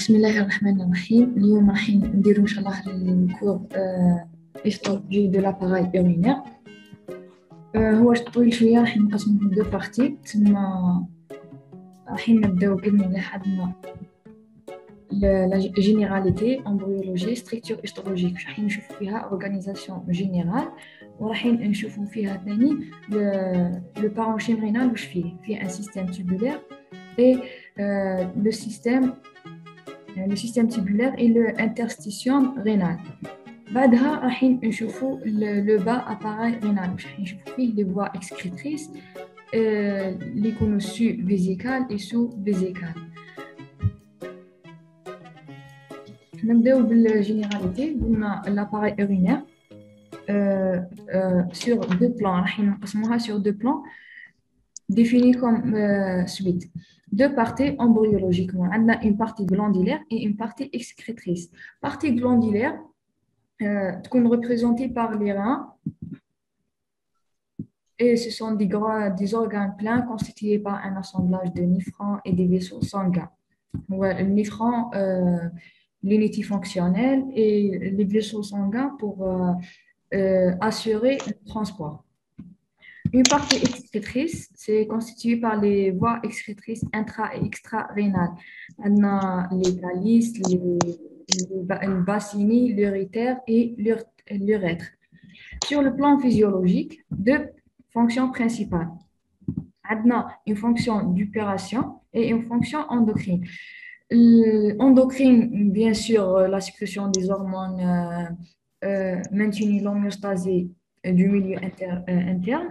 بسم الله الرحمن الرحيم. اليوم راح نديرو ان شاء الله الكور هيستولوجي دو لاباراي اورينير. هو طويل شويه، راح نقسموه لدو بارتي. تما راح نبداو باذن الله حدنا لا جينيراليتي امبريولوجي ستركتور هيستولوجيك، راح نشوفوا فيها اورغانيزاسيون جينيرال، وراح نشوفوا فيها ثاني لو بارونشيم رينال واش فيه ان سيستيم تubulaire et le système tubulaire et l'interstitium rénal. بعدها راح نشوفوا le bas appareil rénal، راح نشوفوا فيه les voies excrétrices اللي يكونوا sous-vésicales et sous-vésicales. نبداو بالجينيراليتي. قلنا l'appareil urinaire sur deux plans، راح نقسموها sur deux plans définis comme suite. Deux parties embryologiquement. On a une partie glandulaire et une partie excrétrice. Partie glandulaire est représentée par les reins, et ce sont des organes pleins constitués par un assemblage de néphrons et des vaisseaux sanguins. Le néphron, l'unité fonctionnelle, et les vaisseaux sanguins pour assurer le transport. Une partie excrétrice, c'est constitué par les voies excrétrices intra- et extra-rénales. On a les calices, le bassinet, l'urétère et l'urètre. Sur le plan physiologique, deux fonctions principales. On a une fonction d'épuration et une fonction endocrine. L'endocrine, bien sûr, la sécrétion des hormones maintenir l'homéostasie du milieu interne.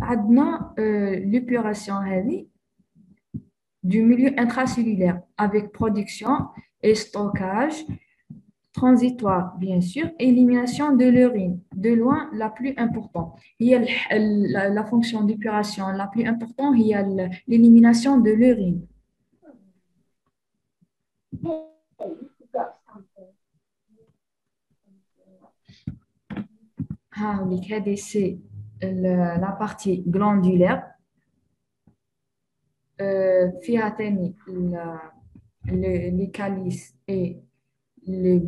عندنا l'épuration du milieu intracellulaire avec production et stockage transitoire, bien sûr, et élimination de l'urine. De loin, la plus importante. Il y a la fonction d'épuration la plus importante, il y a l'élimination de l'urine. C'est la partie glandulaire. فيها تاني les calices et le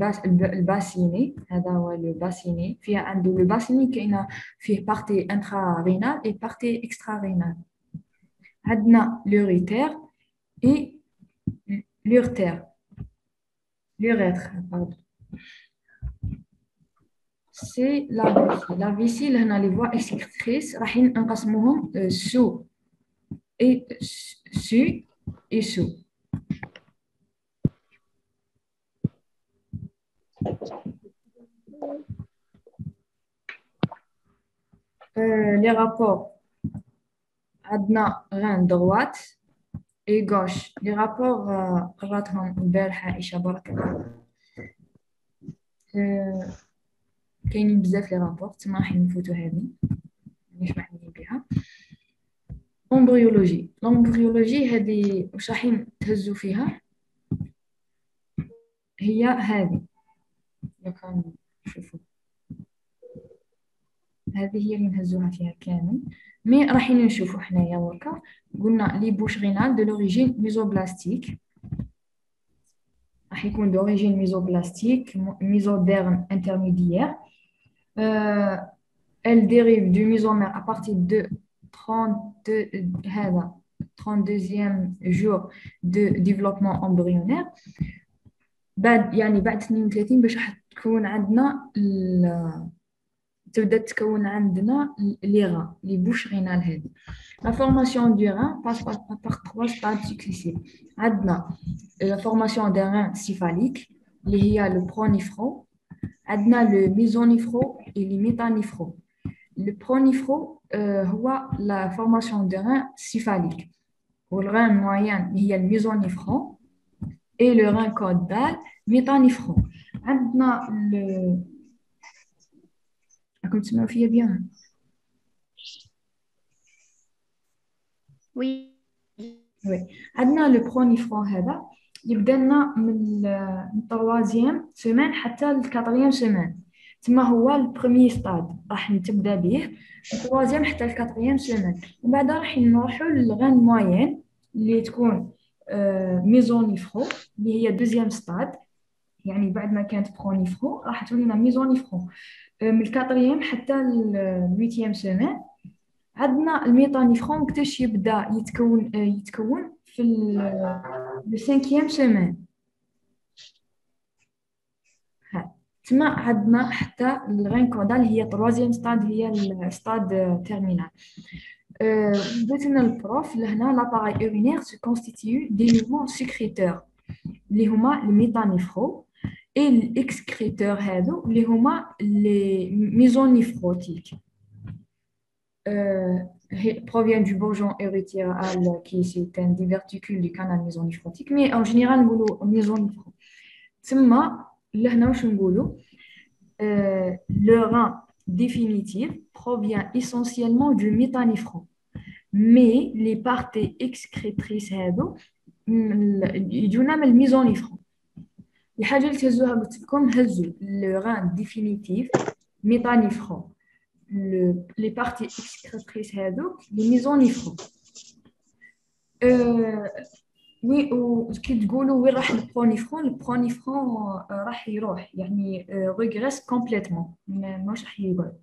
bassinet. هذا هو le bassinet. فيها عنده le bassinet كاينه فيه partie intra-rénale et partie extra-rénale. عندنا l'urétère et l'urètre. Pardon. C'est la vessie. La vessie, là, on a les voies excrétrices. راح نقسموهم sous et sous. Les rapports. عندنا rein droite et gauche. Les rapports قراتهم البارحة عائشة بارك الله. كاينين بزاف لي رابور، تما راح نفوتو هذه مانيش معنيين بها. امبريولوجي. الامبريولوجي هذه واش راح نتهزوا فيها، هي هذه لو كان نشوفوا، هذه هي اللي نهزوها فيها كامل. مي راح نشوفوا حنايا وركا قلنا لي بوش غينال دو لوريجين ميزوبلاستيك، راح يكون d'origine mésoplastique, mésoderne intermédiaire. Elle dérive du mésomère à partir de 32e jour de développement embryonnaire. يعني بعد 32 باش راح تكون عندنا تبدا تكون عندنا لي غا لي بوش غينال. هذه la formation du rein passe par trois stades successifs. عندنا la formation des reins céphaliques اللي هي le pronéphron. عندنا le mésonéphrone et le métanéphrone. Le pronéphron هو la formation des reins céphaliques, le rein moyen هي le mésonéphrone et le rein caudal métanéphrone. عندنا راكم تسمعوا فيا بيان؟ Oui. عندنا لو برونيفرون هذا يبدا لنا من التروازيام سيمان حتى الكاتريام سيمان. تما هو البروميي ستاد راح نتبدا به التروازيام حتى الكاتريام سيمان. ومن بعد راح نروحوا للغان موين اللي تكون ميزونيفرو اللي هي دوزيام ستاد، يعني بعد ما كانت برونيفرو راح تولينا ميزونيفرو. من الكاتريام حتى الويتيام سيمين عندنا الميتانيفرون وقتاش يبدا يتكون في السانكيام سيمين. تما عندنا حتى الغينكودال هي تروازيام ستاد، هي الستاد تيرمينال. قلت لنا البروف لهنا لاباراي urinaire se constitue d'éléments sécréteurs اللي هما الميتانيفرو et الاكسكريتور هادو اللي هما لي ميزونيفروتيك. Provient du bourgeon érythréal qui est un diverticule du canal mésonephrotique, mais en général نقولوا ميزونيفرو. تما لهنا واش نقولوا le rein définitif provient essentiellement du métaniphron, mais les parties excrétrices هادو يجونا من الميزونيفرون. الحاجه اللي تهزوها قلت لكم هزوا le rein définitif métaniphron, les parties excrétrices هادوك les mésonéphron. وي وكي تقولوا وين راح البرونيفرون راح يروح، يعني ريغريس كومبليتمون، ماش راح يقعد.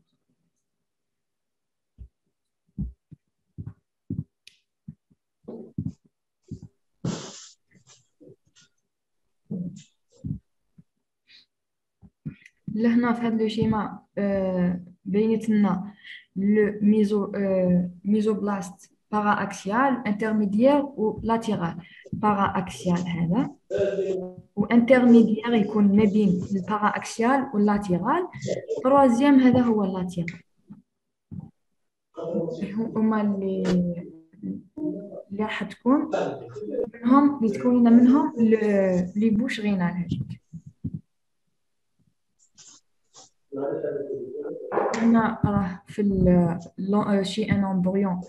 لهنا في هذا لو شيما بينت لنا لو ميزوبلاست باراكسيال انترميديير و لاتيرال. باراكسيال هذا وانترميديير يكون ما بين الباراكسيال واللاتيرال. تروازيام هذا هو اللاتيرال. هما اللي راح تكون منهم اللي تكون منهم لي بوش غينال هذيك. هنا راه في شي ان امبريون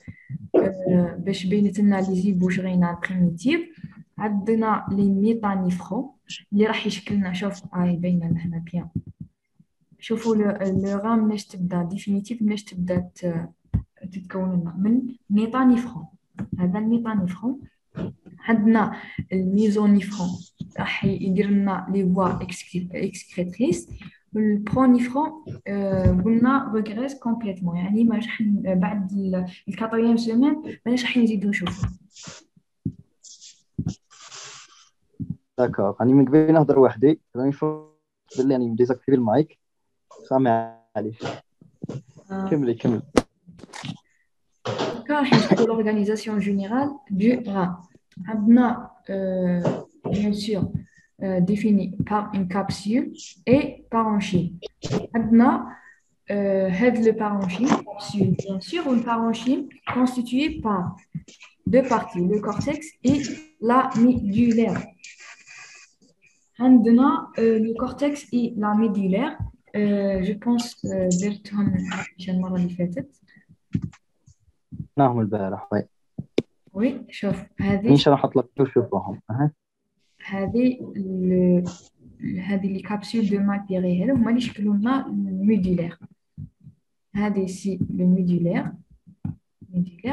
باش بينت لنا لي زيبوش غينال بريميتيف عندنا لي ميتانيفرو اللي راح يشكل لنا. شوف باينه هنا بيان. شوفوا لو غام مناش تبدا ديفينيتيف، مناش تبدا تتكون لنا من ميتانيفرون. هذا الميتانيفرون. عندنا الميزونيفرون راح يدير لنا لي فوا اكسكريتريس. البرونيفرون قلنا ريغريس كومبليتمون، يعني ما راح بعد الكاتريام سيمين ماناش راح نزيدو نشوفو. داكوغ. راني من قبل نهضر وحدي، راني باللي يعني مديزاكتيفي المايك، سامع عليه. كملي. راح نشوفو l'organisation générale du rein. عندنا bien sûr défini par une capsule et parenchyme. عندنا هاد le parenchyme capsule bien sûr, ou le parenchyme constitué par deux parties, le cortex et la médullaire. عندنا le cortex et la médullaire. je pense درتهم المرة اللي فاتت. ناهم البارح. وي شوف إن شاء الله نحط لك وشوفوهم. هذه لي كابسول دو مالبيري هذا هما اللي يشكلوا لنا الميدولير. هذه سي لو ميدولير.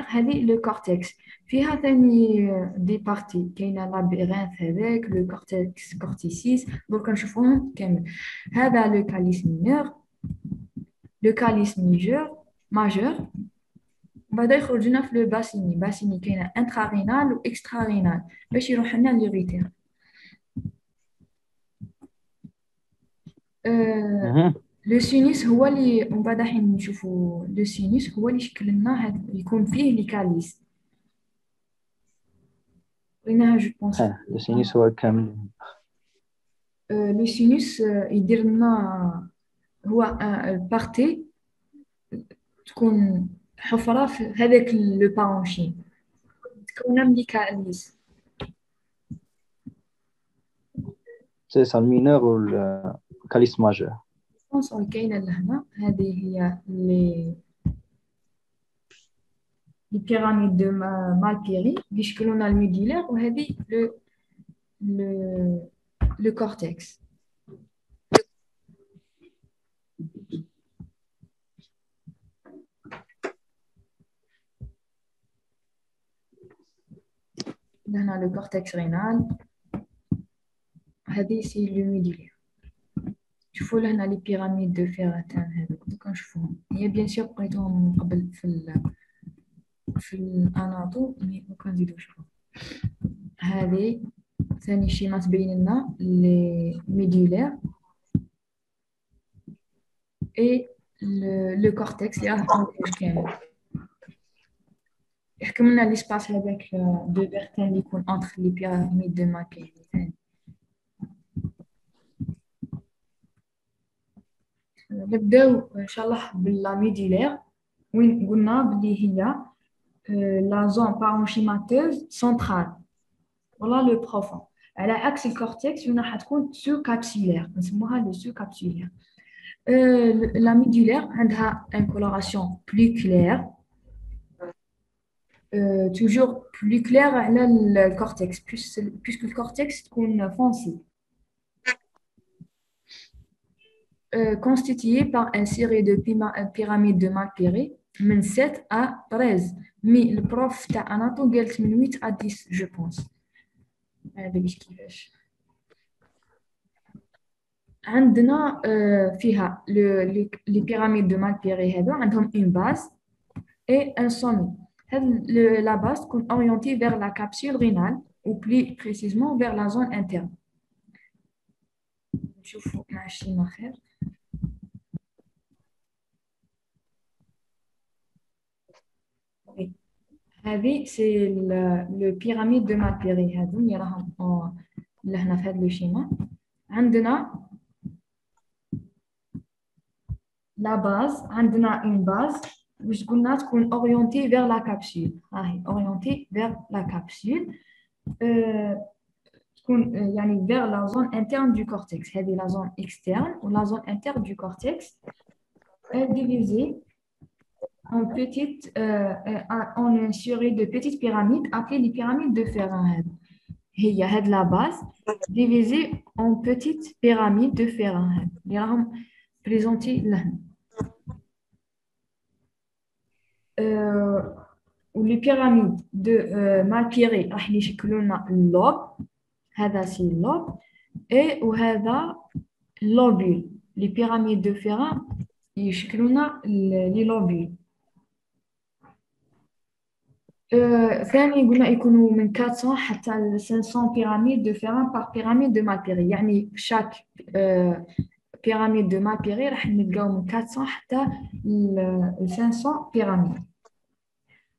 هذه لو كورتكس. فيها ثاني دي بارتي، كاينه لابيرينث هذاك لو كورتكس كورتيسيس. دونك نشوفوهم كامل. هذا لو كاليس مينور، لو كاليس ماجور. بعدا يخرج لنا في لو باسيني كاينه انترارينال و اكسترارينال باش يروح لنا ليغيتير. لو سينوس هو اللي من بعد راح نشوفوا لو سينوس هو اللي يشكل لنا هاد يكون فيه لي كاليس. قلناها جو بونس. لو سينوس هو كامل. لو سينوس يدير لنا هو بارتي تكون حفرة في هذاك لو بارونشين تكون من لي كاليس. سي سا المينور والكاليس ماجور. بونس كاينه لهنا. هذه هي لي بيراميد دو مالبيري اللي يشكلوا لنا الميديلير، وهذه لو كورتكس. لهنا le cortex rénal هذه سي لو ميديلير شوفوا لهنا لي بيراميد دو فيراتان هذوك دوكا نشوفوهم هي بيان سور قريتهم من قبل في الاناتوم مي دوكا نزيدو نشوفو هذه ثاني شي ما تبين لنا لي ميديولير اي لو كورتكس اللي راه موجود كامل يحكم لنا ليسباس هذاك دو بيرتين اللي يكون انتر لي بيراميد دو ماكي ثاني نبداو ان شاء الله باللا ميديولير وين قلنا بلي هي لا زون بارونشيماتوز سنترال ولا لو بروفون على عكس الكورتكس وين راح تكون سو كابسولير نسموها لو سو كابسولير لا ميديولير عندها ان كولوراسيون بلو كلير توجور بلو كلير على الكورتكس بيسكو الكورتكس تكون فونسي constitué par une série de pyramides de Malpéré من 7 à 13 mais le prof تاع اناتو قالت من 8 à 10 je pense هذا كيفاش عندنا فيها لي بيراميد دو مالبيري هذا عندهم اون باز اي ان سومي هاد لا باز تكون اورينتي vers la capsule rénale ou plus précisément vers la zone interne نشوفوا مع الشيما خير هذه سي لو بيراميد دو مالبيري هادو اللي راهم لهنا في هذا لو شيما عندنا لا باز عندنا اون باز واش قلنا تكون اورينتي vers la capsule راهي اورينتي vers la capsule تكون يعني vers la zone interne du cortex هذه la zone externe ou la zone interne du cortex est divisée en en une série de petites pyramides appelées les pyramides de Ferran. هي هاد la base divisée en petites pyramides de Ferran اللي راهم بريزونتي لهنا ولي بيراميد دو مالبيري راح يشكلوا لنا اللوب هذا سي اللوب اي وهذا اللوبول لي بيراميد دو فيران يشكلوا لنا لي لوبول ثاني قلنا يكونوا من 400 حتى 500 بيراميد دو فيران بار بيراميد دو مالبيري يعني شاك بيراميد دو مالبيري راح نلقاو من 400 حتى 500 بيراميد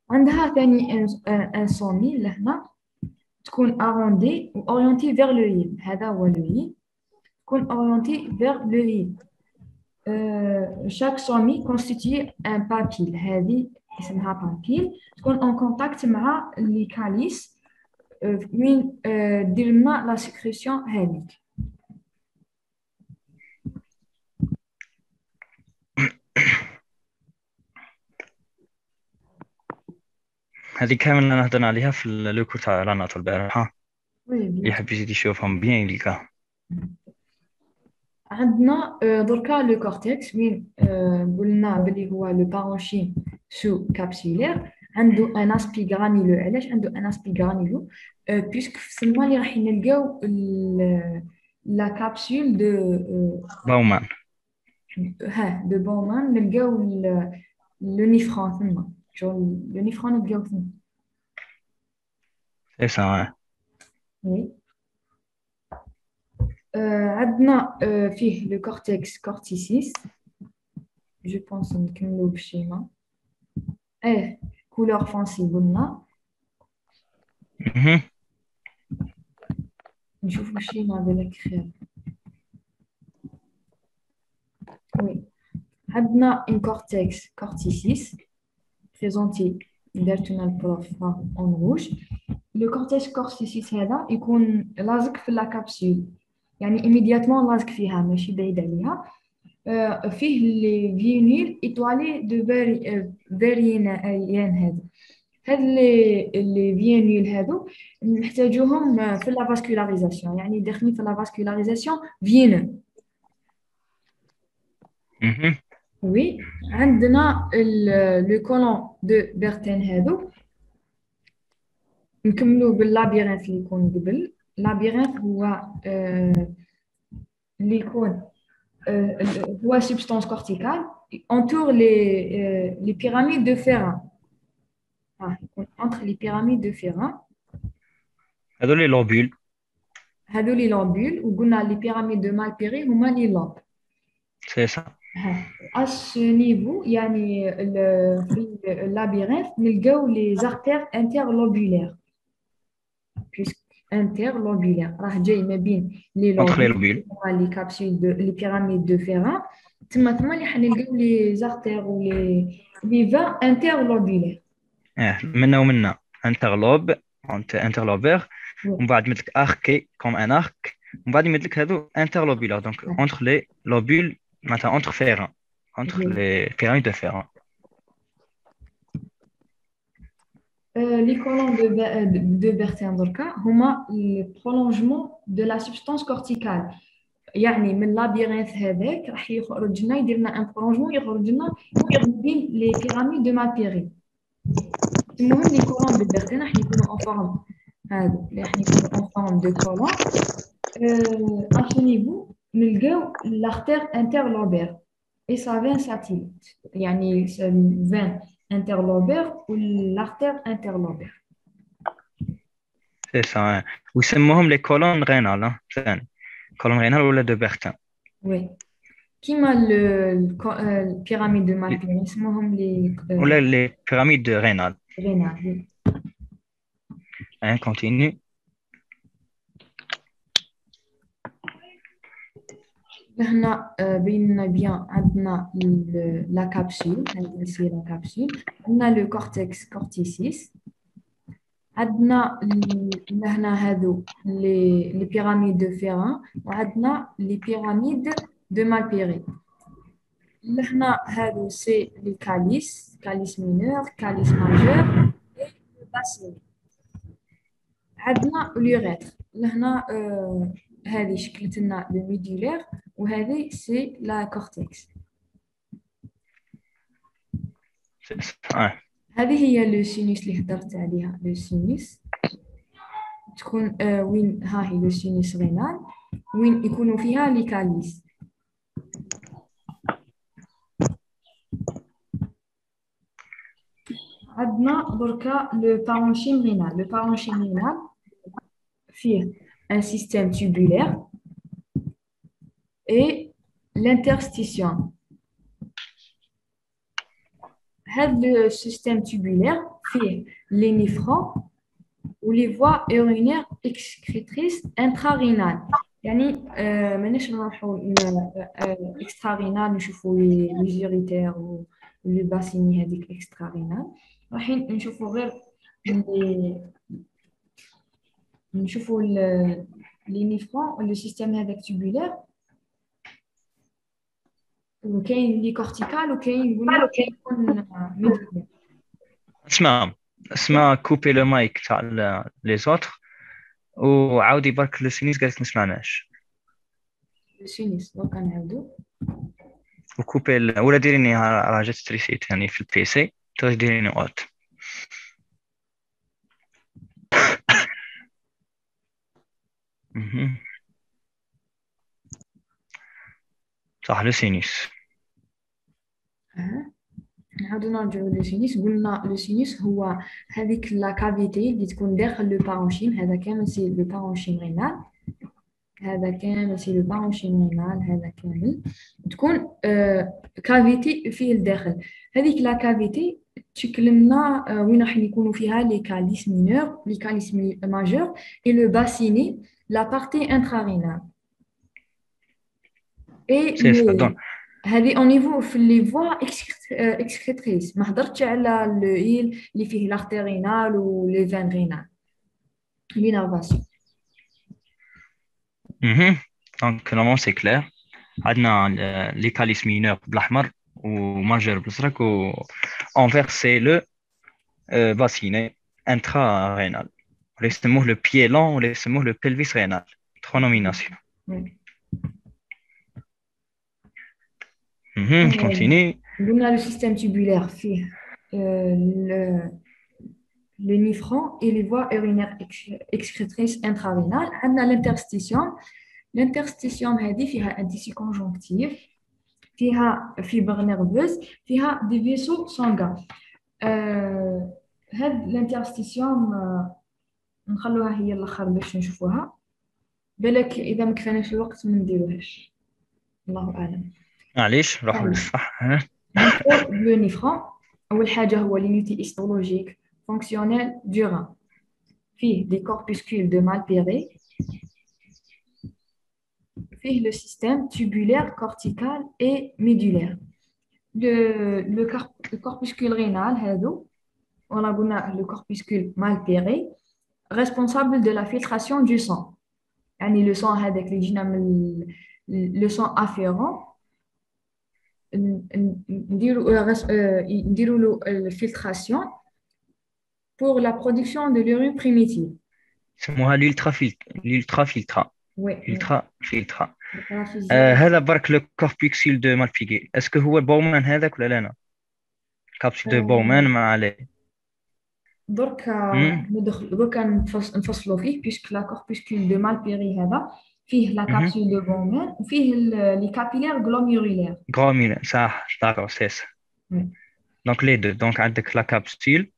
عندها ثاني ان سومي لهنا تكون اروندي و اورينتي فيغ لو يد هذا هو لو يد تكون اورينتي فيغ لو يد chaque sommet constitue un papille هذه اسمها papille تكون en contact مع les calices وين دير لنا لا سكريسيون هذيك هذه كامل هضرنا عليها في اللوكو تاع راناتو البارحة اللي يحب يزيد يشوفهم بيان يلقاه عندنا دركا لو كورتكس وين قلنا بلي هو لو بارونشيم سو كابسولير عنده ان اسبي غرانيلو علاش عنده ان اسبي غرانيلو بيسك في السما اللي راح نلقاو لا كابسول دو باومان دو بومان نلقاو لو نيفرون ثما لو نيفرون نلقاو ثما سي سا وي عندنا فيه لو كورتكس كورتيسيس جو بونس نكملو بالشيما كولور فونسي قلنا نشوفو الشيما بالك خير وي عندنا ان كورتكس كورتيسيس بريزونتي درتونا البروف اون روج لو كورتكس كورتيسيس هذا يكون لازق في لا كابسول يعني immédiatement لازق فيها ماشي بعيد عليها فيه لي فينيل ايطوالي دو فاريين هاد لي فينيل هادو نحتاجوهم في لا فاسكولاريزاسيون يعني داخلين في لا فاسكولاريزاسيون فينو وي عندنا لو كولون دو بيرتين هادو نكملوا باللابيرينث اللي يكون قبل. اللابيرينث هو اللي يكون هو substance corticale entoure les pyramides de Ferrat. يكون entre les pyramides de Ferrat. هذول les lobules. هذول les lobules وقلنا les pyramides de Malpéré هما les lobes. C'est ça. À ce niveau, يعني في اللابيرينث نلقاو les artères interlobulaires. Interlobulaire راه جاي ما بين لي Entre les لوبول lobules. لي كابسول دو لي بيراميد دو فيران تما اللي حنلقاو لي زارتير لي فا انترلوبولير. منا ومنا interlobe interlobaire ومن بعد مثل arqué comme un arc ومن بعد مثل هذو interlobulaire donc entre les lobules معناتها entre ferrins entre les pyramides de ferrins. Les colonnes de Bertin دركا هما le prolongement de la substance corticale. يعني من اللابيرينث هذاك راح يخرج لنا يدير لنا ان برولونجمون يخرج لنا بين لي بيراميد دو مالبيري. المهم لي كولون دو بيرتين راح يكونوا اون فورم هادو راح يكونوا اون فورم دو كولون. ا سو نيفو نلقاو لارتير انترلوبير اي سا فين ساتيليت يعني فين انترلوبير والارتير انترلوبير. C'est ça. ويسموهم les colonnes rénales ثاني colonne rénale ولا de Bertin. وي كيما البيراميد دو مالبيري اسمهم لي ولا les pyramides rénales. رينال. On continue. هنا بيننا بيان عندنا لا كابسول هذه سي لا كابسول عندنا لو كورتكس كورتيسيس عندنا هنا هادو لي بيراميد دو فيران وعندنا لي بيراميد دو مالبيري. هنا هادو سي لي كاليس كاليس مينور كاليس ماجور باسين. عندنا لوريتر هنا هذه شكلت لنا لو ميدولير وهذه سي لا كورتكس. هذه هي لو سينوس اللي هضرت عليها. لو سينوس تكون وين ها هي لو سينوس رينال وين يكونوا فيها لي كاليس. عندنا دركا لو بارونشيم رينال. لو بارونشيم رينال فيه un système tubulaire et l'interstitium. هذا السيستم تubulaire فيه les néphrons ou les voies urinaires excrétrices intrarénales. يعني ماناش نروحوا extrarénal نشوفوا les جيريتير و les bassini هذيك extrarénal رايحين نشوفوا غير نشوفوا لي نيفرون لو سيستم هذاك تubulaire وكاين لي كورتيكال وكاين نقولوا يكون ميدولير. اسمع كوبي لو مايك تاع لي زوتر وعاودي برك لو سينيس قالت ما سمعناش. لو سينيس دونك نعاودو وكوبي ولا ديريني راه جات تريسيت يعني في البي سي تقدر ديريني اوت. صح لو سينيس. نعاودو نرجعو لو سينيس. قلنا لو سينيس هو هذيك لا كافيتي اللي تكون داخل لو بارونشيم. هذا كامل سي لو بارونشيم رينال. هذا كامل سي لو بارونشيم رينال. هذا كامل تكون كافيتي فيه الداخل. هذيك لا كافيتي تشكل لنا وين راح يكونوا فيها لي كاليس مينور لي كاليس ماجور اي لو باسيني لا بارتي انترارينال. اي هذه او نيفو في لي فوا اكسكريتريس. ما هضرتش على لو ايل اللي فيه لارتيرينال و لي فين رينال لينارفاسيون. دونك نورمالمون سي كلير. عندنا لي كاليس مينور بالاحمر وماجور بالازرق و انفير سي لو باسيني انترا رينال ولا يسموه لو بيي لون ولا يسموه لو بلفيس رينال. تخوا نوميناسيون. continue. قلنا لو سيستم تubulaire فيه le nephron et les voies urinaires excrétrices intrarénales. On a l'interstitium. L'interstitium هذه فيها un tissu conjonctif, فيها fibre nerveuse, فيها des vaisseaux sanguins. هاد l'interstitium نخلوها هي الاخر باش نشوفوها. بالك اذا ما كفاناش الوقت ما نديروهاش، الله اعلم. معليش نروحوا للصح. نبداو بلو نيفرون. اول حاجه هو لينيتي هيستولوجيك فونكسيونيل دو ران. فيه دي كوربuscules de Malpéré, فيه le système tubulaire, cortical et médulaire. Le corpuscule rénal هذو on a قلنا le corpuscule Malpéré responsable de la filtration du sang. يعني le sang هذاك اللي يجينا من le sang afférent نديروا له الفلتراسيون pour la production de l'urine primitive. سموها l'ultrafiltra. Oui. ultrafiltra. هذا برك لو كوربيكسيل دو مالبيغي. اسكو هو بومان هذاك ولا لا؟ كابسول دو بومان ما عليه. دركا نفصلوا فيه بيسك لا كوربuscule دو مالبيري هذا فيه لا كابسول دو بومان وفيه لي كابيلير غلوميرولير. غلوميرولير صح داكور سي سا. دونك لي دو دونك عندك لا كابسول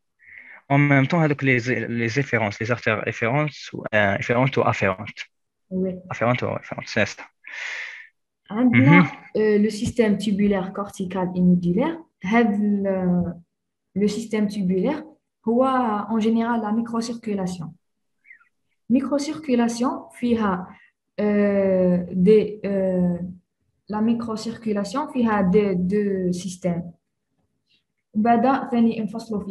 en même temps avec les efférences, les artères efférentes ou afférentes. Oui. Afférentes ou afférentes, c'est ça. عندنا le système tubulaire cortical et médulaire. Le système tubulaire هو en général la microcirculation. Microcirculation فيها la microcirculation فيها deux systèmes. بعد ثاني انفصلوا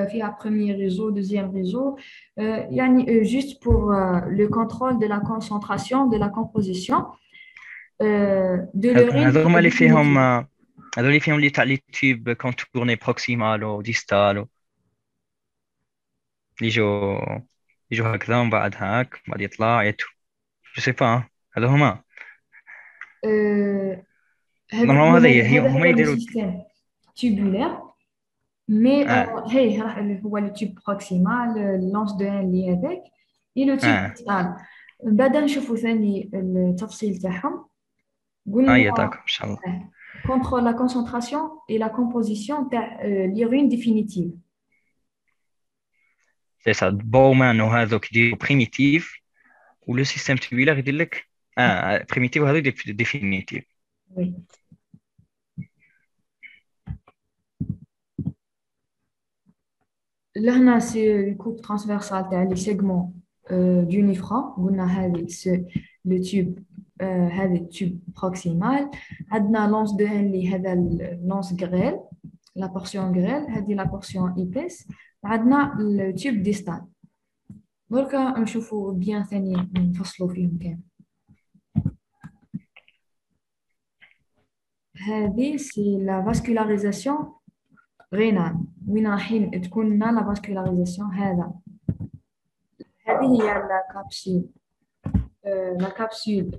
فيها premier réseau, deuxième réseau, يعني juste pour le contrôle de la concentration, de la composition de l'urine. هذوما اللي فيهم اللي تاع لي تيوب كونتورني بروكسيمال و ديستال يجوا هكذا ومن بعد هاك بعد يطلع يتو جو سي با هذا هما هما يديروا السيستم تيبولير مي هي راح اللي هو لو تيوب بروكسيمال لونس دو ان اللي هذاك اي لو تيوب ديستال. بعد نشوفوا ثاني التفصيل تاعهم. قلنا داك ان شاء الله contrôle la concentration et la composition de l'urine définitive. C'est ça, Bowman وهذوك يديروا primitive و le système tubulaire يدير لك primitive وهذا يدير définitive. Oui. لهنا سي الكوب ترانسفيرسال تاع لي سيغمون دو نيفرون. قلنا هذه لو تيوب هذا التيوب بروكسيمال. عندنا لونس دو هنلي هذا لونس غريل لا بورسيون غريل هذه لا بورسيون ايبيس. عندنا التيوب ديستال. دركا نشوفوا بيان ثاني نفصلوا فيهم كامل. هذه سي لا فاسكولاريزاسيون رينال. وين رايحين تكون لنا لا فاسكولاريزاسيون؟ هذه هي لا كابسول la capsule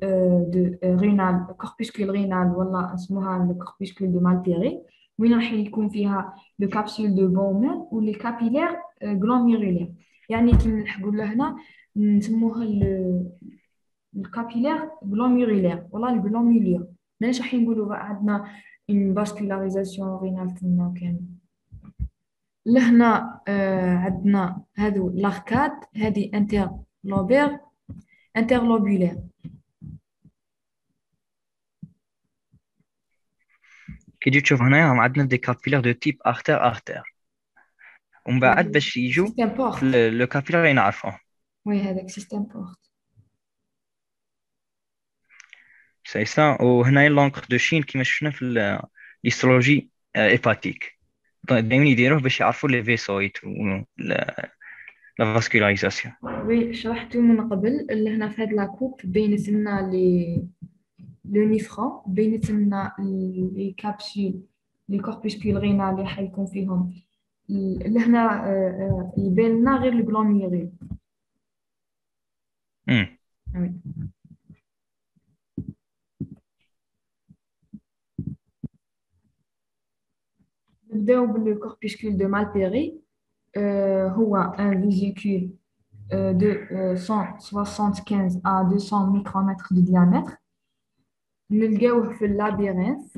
rénale, corpuscule rénal, voilà, اسمها le corpuscule de Malpéré. وين راح يكون فيها le capsule de Bowman ou les capillaires glomérulaires. يعني كي نحكوا له هنا نسموها le capillaire glomérulaire ولا الجلوميرولير. ماناش راح نقولوا عندنا une vascularisation rénale تما كامل. لهنا عندنا هذو لاركاد هذه interlobaire interlobulaire. كي تجي تشوف هنايا عندنا دي كابيلير دو تيب ارتر ومن بعد باش يجوا لو كابيلير ينعرفوه. وي هذاك سيستم بورت سي سا. وهنايا لونكر دو شين كيما شفنا في الهيستولوجي هيباتيك دائما يديروه باش يعرفوا لي فيسويت لا فاسكولاريزاسيون. وي شرحته من قبل اللي هنا في هاد لاكوب بينت لنا لو نيفرون بينت لنا لي كابسول لي كوربuscule رينال اللي حيكون فيهم اللي هنا يبان لنا غير الجلوميرول. وي نبداو بالكوربuscule دو مالبيري. هو un vésicule de 175 à 200 micromètres de diamètre. نلقاوه في اللابيرينث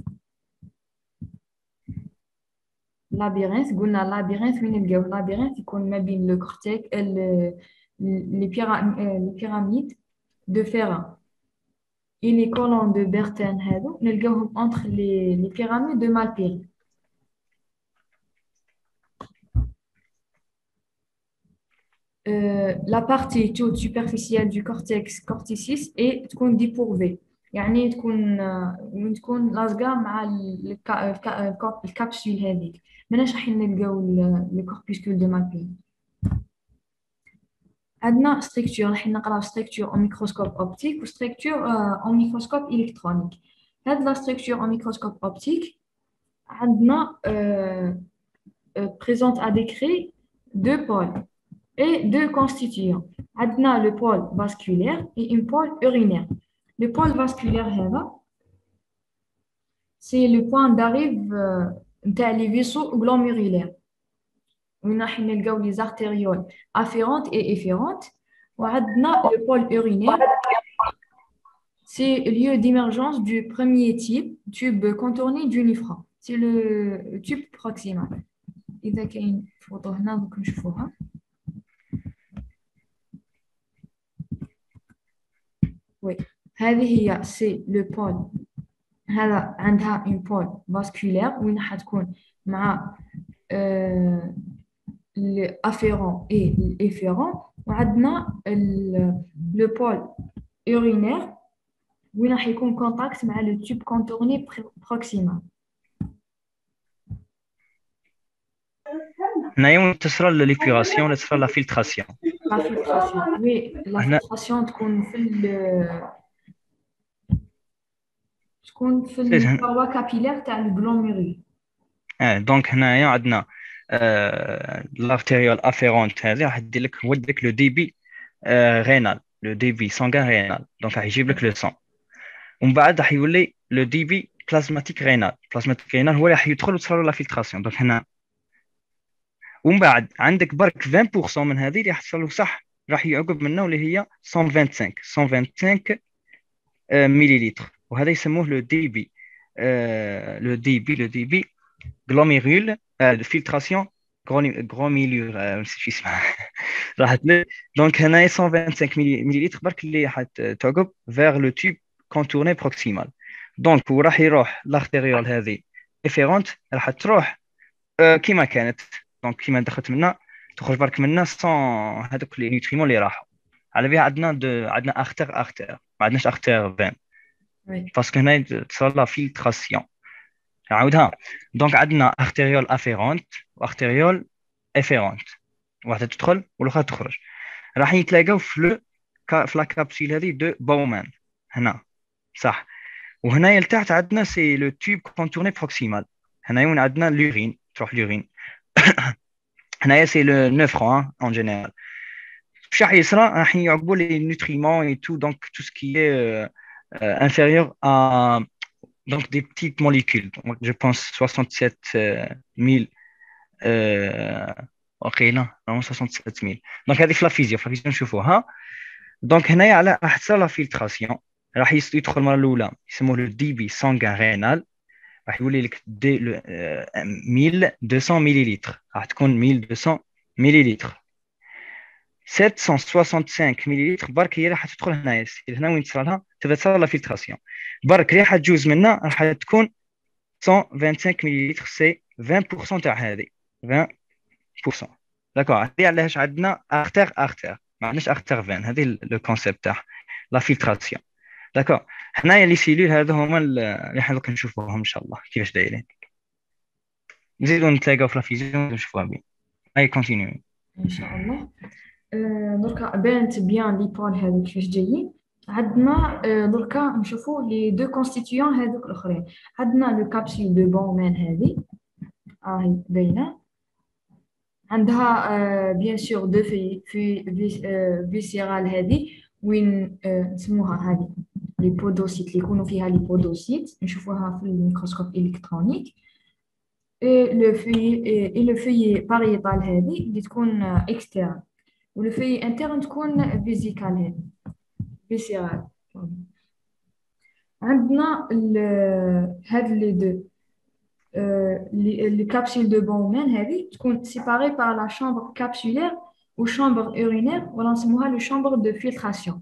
قلنا اللابيرينث وين نلقاوه اللابيرينث يكون ما بين لو كورتيك les pyramides de Ferrat et les colonnes de Bertin هادو نلقاوهم entre les pyramides de Malpighi. La partie toute superficielle du cortex corticis est تكون dépourvée يعني تكون لاصقة مع الكابسول هذيك ماناش راح نلقاو الكوربيسكول دو مالبي. عندنا ستركتور راح نقراو ستركتور au microscope optique و ستركتور au microscope électronique. هاد لا ستركتور au microscope optique عندنا présente à décrire deux pôles et deux constituants. عندنا le pôle vasculaire et une pôle urinaire. Le pôle vasculaire c'est le point d'arrivée نتاع les vaisseaux glomérulaires. وين راح نلقاو les artérioles afférentes et efférentes. وعندنا le pôle urinaire c'est le lieu d'émergence du premier tube contourné du néphron. C'est le tube proximal. إذا كاين فوطو هنا دوك نشوفوها. Oui, هذه هي c'est le pôle. هذا عندها une pôle vasculaire وين حتكون مع l'afférent et l'efférent. وعندنا le pôle urinaire وين راح يكون contact مع le tube contourné proximal. هنايا وين تصرى لليبيغاسيون ولا تصرى لا فيلتراسيون. La filtration, oui, la filtration تكون في الفروة كابيلير تاع الجلوميرول. دونك هنايا عندنا لارتيريول افيرونت هذه راح دير لك هو ديك لو ديبي رينال لو ديبي سانغان رينال دونك راح يجيب لك لو سون ومن بعد راح يولي لو ديبي بلازماتيك رينال هو اللي راح يدخل وتصرى لا فيلتراسيون. دونك هنا ومن بعد عندك برك 20% من هذه اللي راح تصير صح راح يعقب منه اللي هي 125 مليلتر وهذا يسموه لو ديبي لو ديبي غلوميرول فيلتراسيون غروميلور شو اسمها راح دونك هنا 125 مليلتر برك اللي راح تعقب vers le tube contourné proximal. دونك وراح يروح لارتيريول هذه افيرونت راح تروح كيما كانت دونك كيما دخلت منها تخرج برك منها سون هذوك لي نيوتريمون اللي راحوا على بها عندنا ارتير ما عندناش ارتير فين باسكو هنا تصير لا فيلتراسيون. نعاودها دونك عندنا ارتيريول افيرونت وارتيريول افيرونت واحده تدخل والاخرى تخرج راح يتلاقاو في لا كابسول هذه دو بومان هنا صح. وهنايا لتحت عندنا سي لو تيوب كونتورني بروكسيمال. هنايا وين عندنا لورين تروح لورين هنايا سي لو نيفرون ان جينيرال. واش راح يصرى راح يعقبوا لي نوتريمون اي تو دونك تو سكي inférieur à donc des petites molécules. Donc, je pense 67 000 ok non 67 000. Donc هذه في لا فيزيو نشوفوها. دونك هنايا على راح تصير لا فيلتراسيون راح يدخل المره الاولى يسموه لو دي بي سانغان رينال راح يولي لك 1200 مليلتر راح تكون 1200 مليلتر 765 مليلتر برك هي راح تدخل هنايا هنا وين تصير لها تبدا تصير لا فيلتراسيون برك اللي حتجوز منها راح تكون 125 مليلتر سي 20% تاع هذه 20%. داكوغ هذه علاش عندنا ارتير ما عندناش ارتير فين هذه لو كونسيبت تاع لا فيلتراسيون. داكوغ هنايا لي سيلول هذو هما اللي حنا دوك نشوفوهم ان شاء الله كيفاش دايرين نزيدو نتلاقاو في لا فيزيون نشوفوها بين اي كونتينيو ان شاء الله. دركا بانت بيان لي بول هذوك كيفاش جايين. عندنا دركا نشوفوا لي دو كونستيتيون هذوك الاخرين. عندنا لو كابسول دو بومان هذه هي باينه عندها بيان سور دو في فيسيرال هذه وين نسموها هذه لي بودوسيت اللي يكونوا فيها لي بودوسيت نشوفوها في الميكروسكوب الكترونيك. et le feuillet pariétal هذه اللي تكون externe le feuillet interne تكون vésicale هذه viscérale. عندنا هاد les deux les capsules de Bowman هذه تكون séparées par la chambre capsulaire ou chambre urinaire ولا نسموها le chambre de filtration.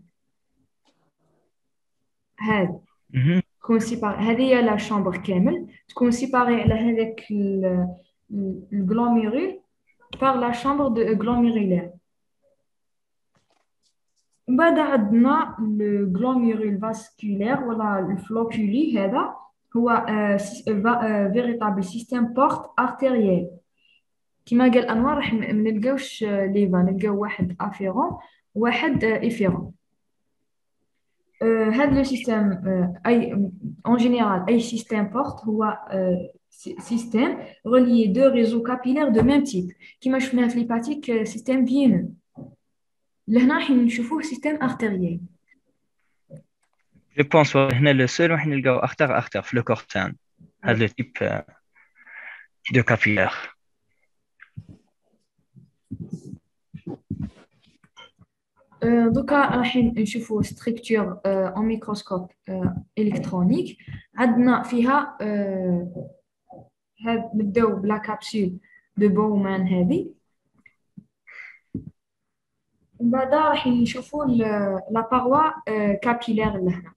هاد Mhm. تكون séparée هذه هي la chambre كامل تكون séparée على هذاك الglomérule par la chambre de glomérulaire. ومن بعد عندنا الglomérule vasculaire ولا الفلوكولي هذا هو véritable système porte artérielle. كما قال أنور راح ما نلقاوش ليفا نلقاو واحد افيرون واحد افيرون. هذا لو سيستم اي en général اي système porte هو système relié deux réseaux capillaires de même type كما شفناها في l'hépatique système veineux. لهنا راح نشوفوه système artériel. Je pense هنا le seul راح نلقاو أخطر في le cortane. هذا le type de capillaire. دوكا راح نشوفوا ستركتور en ميكروسكوب الكترونيك. عندنا فيها هاد نبداو بلا كابسول دو بومان هذه ومن بعد راح نشوفوا لا باروا كابيلير لهنا.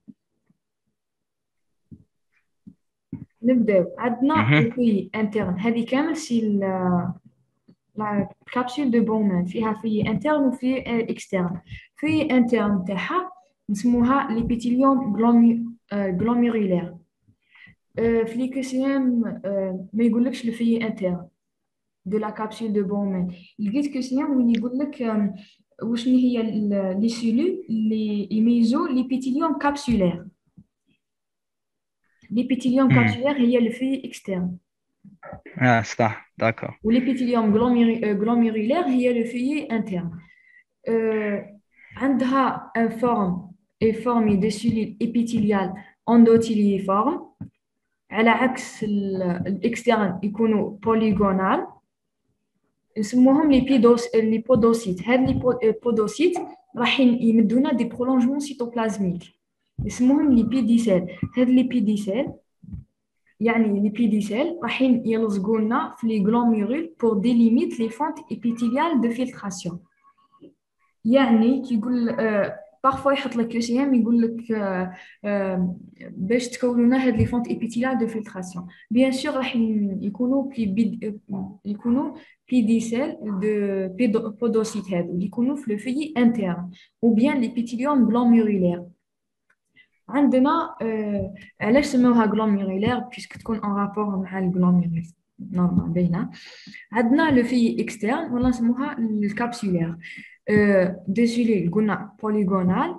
نبداو عندنا الفي انترن هذه كامل سي لا كابسول دو بومان فيها في انترن وفي اكسترن. في انترن تاعها نسموها ليبيتيليوم غلوميرولير. في ليكوسيام ما يقولكش الفي انترن دو لا كابسول دو بومان. لقيت كوسيام وين يقول لك وشنو هي لي سيلول اللي يميزوا ليبيتيليوم كابسولير. ليبيتيليوم كابسولير هي الفي اكسترن. صح d'accord. والليبيتيليوم غلوميرولير هي لو فيي انترن. عندها ان فورم اي فورمي دو سيلول ابيثيليال اندوتيليفورم على عكس الاكسترن يكونوا بوليغونال نسموهم لي بودوسيت. هاد لي بودوسيت راح يمدونا دي برولونجمون سيتوبلازميك يسموهم لي بيديسيل. هاد لي بيديسيل يعني لي بيديسيل راح يلصقوا لنا في لي غلوميرول بور ديليميت لي فونت ابيثيليال دو فيلتراسيون. يعني كيقول بارفوا يحط لك كوسيام يقول لك باش تكونوا لنا هاد لي فونت ابيثيليال دو فيلتراسيون بيان سور راح يكونوا بيديسيل دو بودوسيت هادو اللي يكونوا في لو فيي انترن او بيان ليبيثيليوم غلوميرولير. عندنا علاش سموها غلوميرولير بيسك تكون ان رابور مع الغلوميرول نورمال باينه. عندنا لو في اكسترن ولا نسموها الكابسولير. دي سيلول قلنا polygonal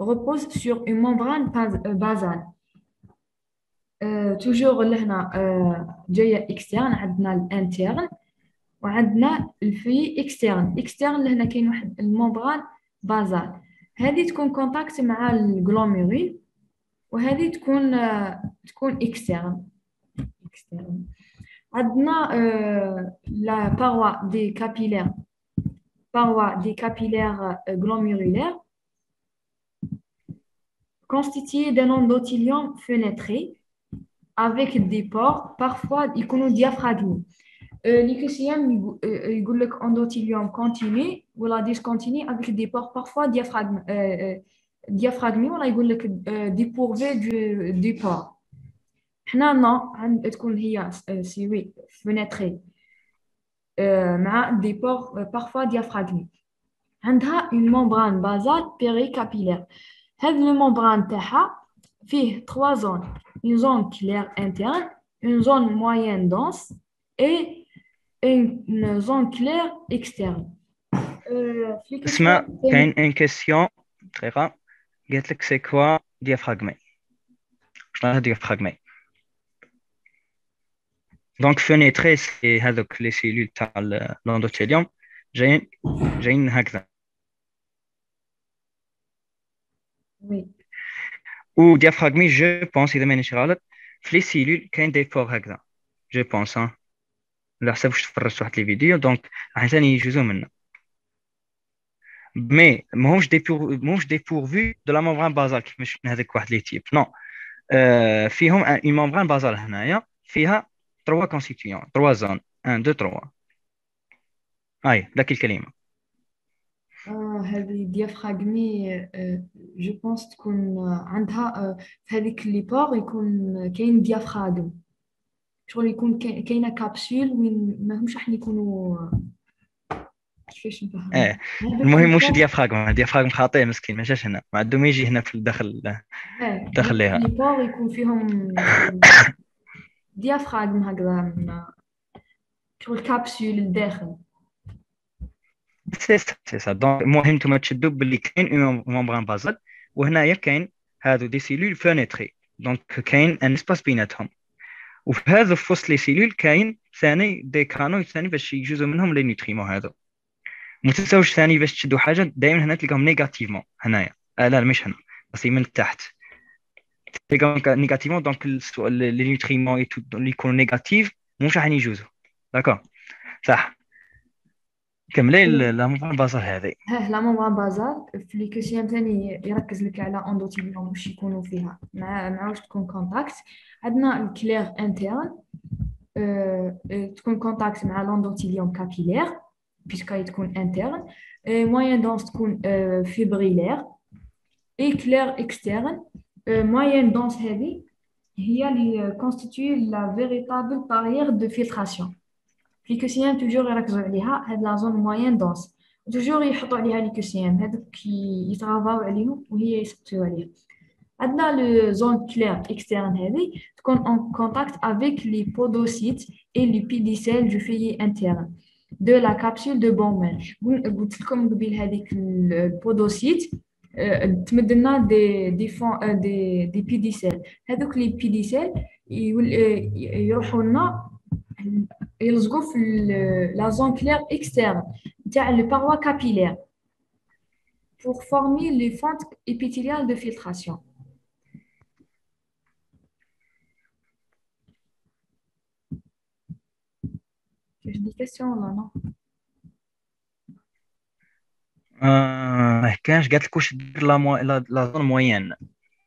repose sur une membrane basale. toujours لهنا جايه اكسترن. عندنا الانترن وعندنا الفي اكسترن. اكسترن لهنا كاين واحد الممبران بازال هذه تكون كونتاكت مع الغلوميرول وهذه تكون اكسترن. عندنا لا باروا دي كابيلير glomérulaires constituées d'un endothelium fenêtré avec des pores parfois diaphragmiques. L'icosium يقول لك endothelium continu ولا discontinu avec des pores parfois diaphragmiques ولا يقول لك dépourvu du pore. حنا تكون هي سيوي fenêtrée مع des pores parfois diaphragmiques. عندها une membrane basale péricapillaire. هذه الممبران تاعها فيه 3 zones. une zone claire interne, une zone moyenne dense et une zone claire externe. اسمع كاين une question دقيقة قالت لك c'est quoi diaphragme. شنو هذا diaphragme؟ دونك فينيتري سي هذوك لي سيلول تاع الاندوثيليوم جايين هكذا. وي و ديافراغمي جو بونس اذا مانيش غلط في لي سيلول كاين دي بور هكذا جو بونس على حسب واش تفرجت واحد لي فيديو دونك راح ثاني يجوزوا منه مي ماهمش دي بورفو دو لا ممبران بازال كيفاش هذاك واحد لي تيب نو فيهم اون ممبران بازال هنايا فيها 3 كونستيتيون 3 زون 1 2 3 هاي ذاك الكلمه هذه ديافراغمي جو بونس تكون عندها في هذيك لي بور يكون كاين ديافراغم شغل يكون كاينه كابسول وين ماهمش راح يكونوا كيفاش نفهم المهم مش ديافراغم خاطئ مسكين ما جاش هنا ما عنده ما يجي هنا في الداخل داخل ليها لي بور يكون فيهم ديافراغم هكذا شغل كابسول لداخل سي سا دونك المهم نتوما تشدوا باللي كاين اون ممبران بازال وهنايا كاين هادو دي سيلول فينيتري دونك كاين ان اسباس بيناتهم وفي هذا في وسط لي سيلول كاين ثاني دي كانو ثاني باش يجوزوا منهم لي نوتريمون هذو ما تنساوش ثاني باش تشدوا حاجه دائما هنا تلقاهم نيجاتيفمون هنايا لا مش هنا بس من تحت تلقاهم نيجاتيفمون دونك لي نوتريمون اللي يكونوا نيجاتيف مش راح يجوزوا داكور صح كملي لا ممبران بازال هذه لا ممبران بازال في لي كوسيام ثاني يركز لك على اندوتيليوم واش يكونوا فيها مع واش تكون كونتاكت عندنا الكلير انترن تكون كونتاكت مع الاندوتيليوم كابيلير بيسكا تكون انترن موين دونس تكون فيبريلير اي كلير اكسترن موين دونس هذه هي اللي كونستيتيو لا فيريتابل بارير دو فلتراسيون في كوسيام توجور يركزوا عليها هاد لا زون موين دونس توجور يحطوا عليها لي كوسيام هذوك يترافاو عليهم وهي يسقطوا عليها عندنا لو زون كلير اكسترن هذه تكون en contact avec les podocytes et les pédicelles du feuillet interne de la capsule de Bowman. قلت لكم قبل هذيك البودوسيت تمد لنا دي بيديسيل هذوك لي بيديسيل يروحوا لنا يلصقوا في لا زون كلير اكسترن تاع لو باروا كابيلير pour former les fentes épithéliales de filtration. J'ai des questions là, non? كانش قالت لك واش دير لا زون موين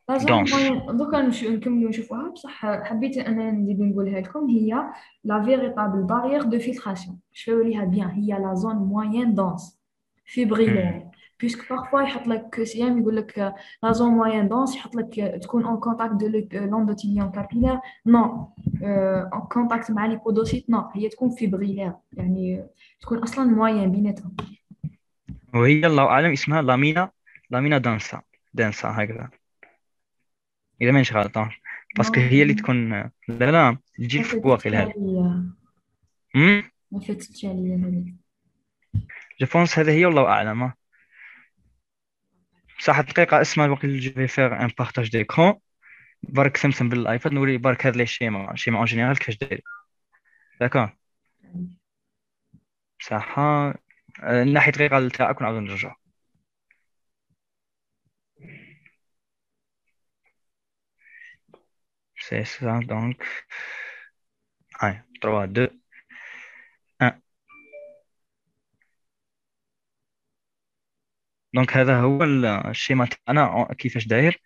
لا زون موين دوكا نكملوا نشوفوها بصح حبيت انا نزيد نقولها لكم هي لا فيريتابل بارير دو فلتراسيون شوفوا ليها بيان هي لا زون موين دونس فيبريلير بيسك بارفوا يحط لك كوسيام يقول لك لا زون موين دونس يحط لك تكون اون كونتاكت دو لوندوتيليوم كابيلير نو اون كونتاكت مع لي بودوسيت نو هي تكون فيبريلير يعني تكون اصلا موين بيناتهم وهي الله اعلم اسمها لامينا دانسا هكذا اذا مانيش غلطان باسكو هي اللي تكون لا تجي الفواقي لهذا ما فتتش عليا هذيك جو بونس هذا هي والله اعلم صح دقيقه اسمها الوقت اللي جو في فير ان بارطاج ديكرون برك سمسم بالايباد نوري برك هذا لي شيما اون جينيرال كيفاش داير داكور صح ناحيه دقيقه تاعك ونعاودو نرجعو c'est ça donc 1 3 2 1 دونك هذا هو الشيما تاعنا كيفاش داير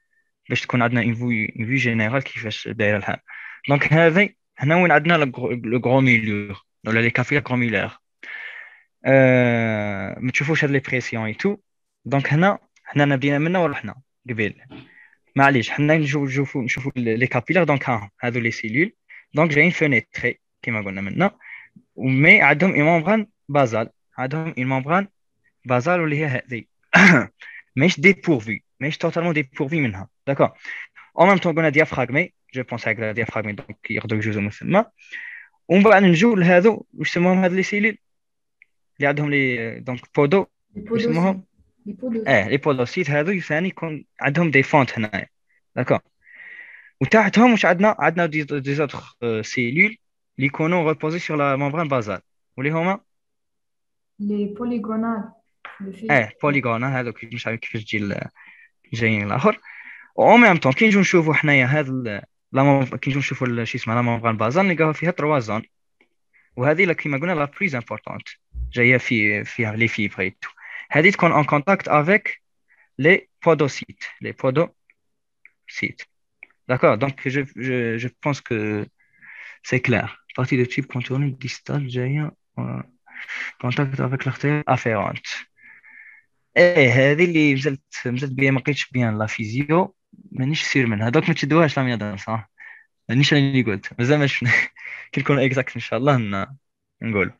باش تكون عندنا اون فيو جينيرال كيفاش داير الحال دونك هذه هنا وين عندنا لو غروميلور ولا لي كافيلا غروميلور ما تشوفوش هاد لي بريسيون اي تو دونك هنا بدينا منه ورحنا قبل معليش حنا نشوفوا لي كابيلار دونك هادو لي سيلول دونك جايين فينيتري كيما قلنا منا ومي عندهم اون ممبران بازال واللي هي هذه ماهيش ديبورفي ماهيش توتالمون ديبورفي منها داكور او ميم طون قلنا ديافراغمي جو بونس هكذا ديافراغمي دونك يقدروا يجوزوا من ثم ومن بعد نجو لهذو واش يسموهم هاد لي سيلول اللي عندهم لي دونك بودو يسموهم لي بودوسيت هذو ثاني يكون عندهم دي فونت هنايا داكور وتحتهم واش عندنا دي زوتر سيلول اللي يكونوا ريبوزي سور لا ممبران بازال واللي هما لي بوليغونال بوليغونال هذوك مش عارف كيفاش تجي جايين الاخر او ميم طون كي نجيو نشوفوا حنايا هذا كي نجيو نشوفوا شي اسمها لا ممبران بازال نلقاو فيها 3 زون وهذه كما قلنا لا بليز امبورطونت جايه فيها لي فيبر اي تو. هذه تكون ان كونتاكت افيك لي بودوسيت d'accord donc je pense que c'est clair partie de type contourné distal جايه contact avec l'artère afférente. ايه هذه اللي نزلت بها ما لقيتش بيان لا فيزيو مانيش سير منها دوك ما تشدوهاش لا ميادة صح مانيش انا اللي قلت مازال مش كي نكون اكزاكت ان شاء الله نقول.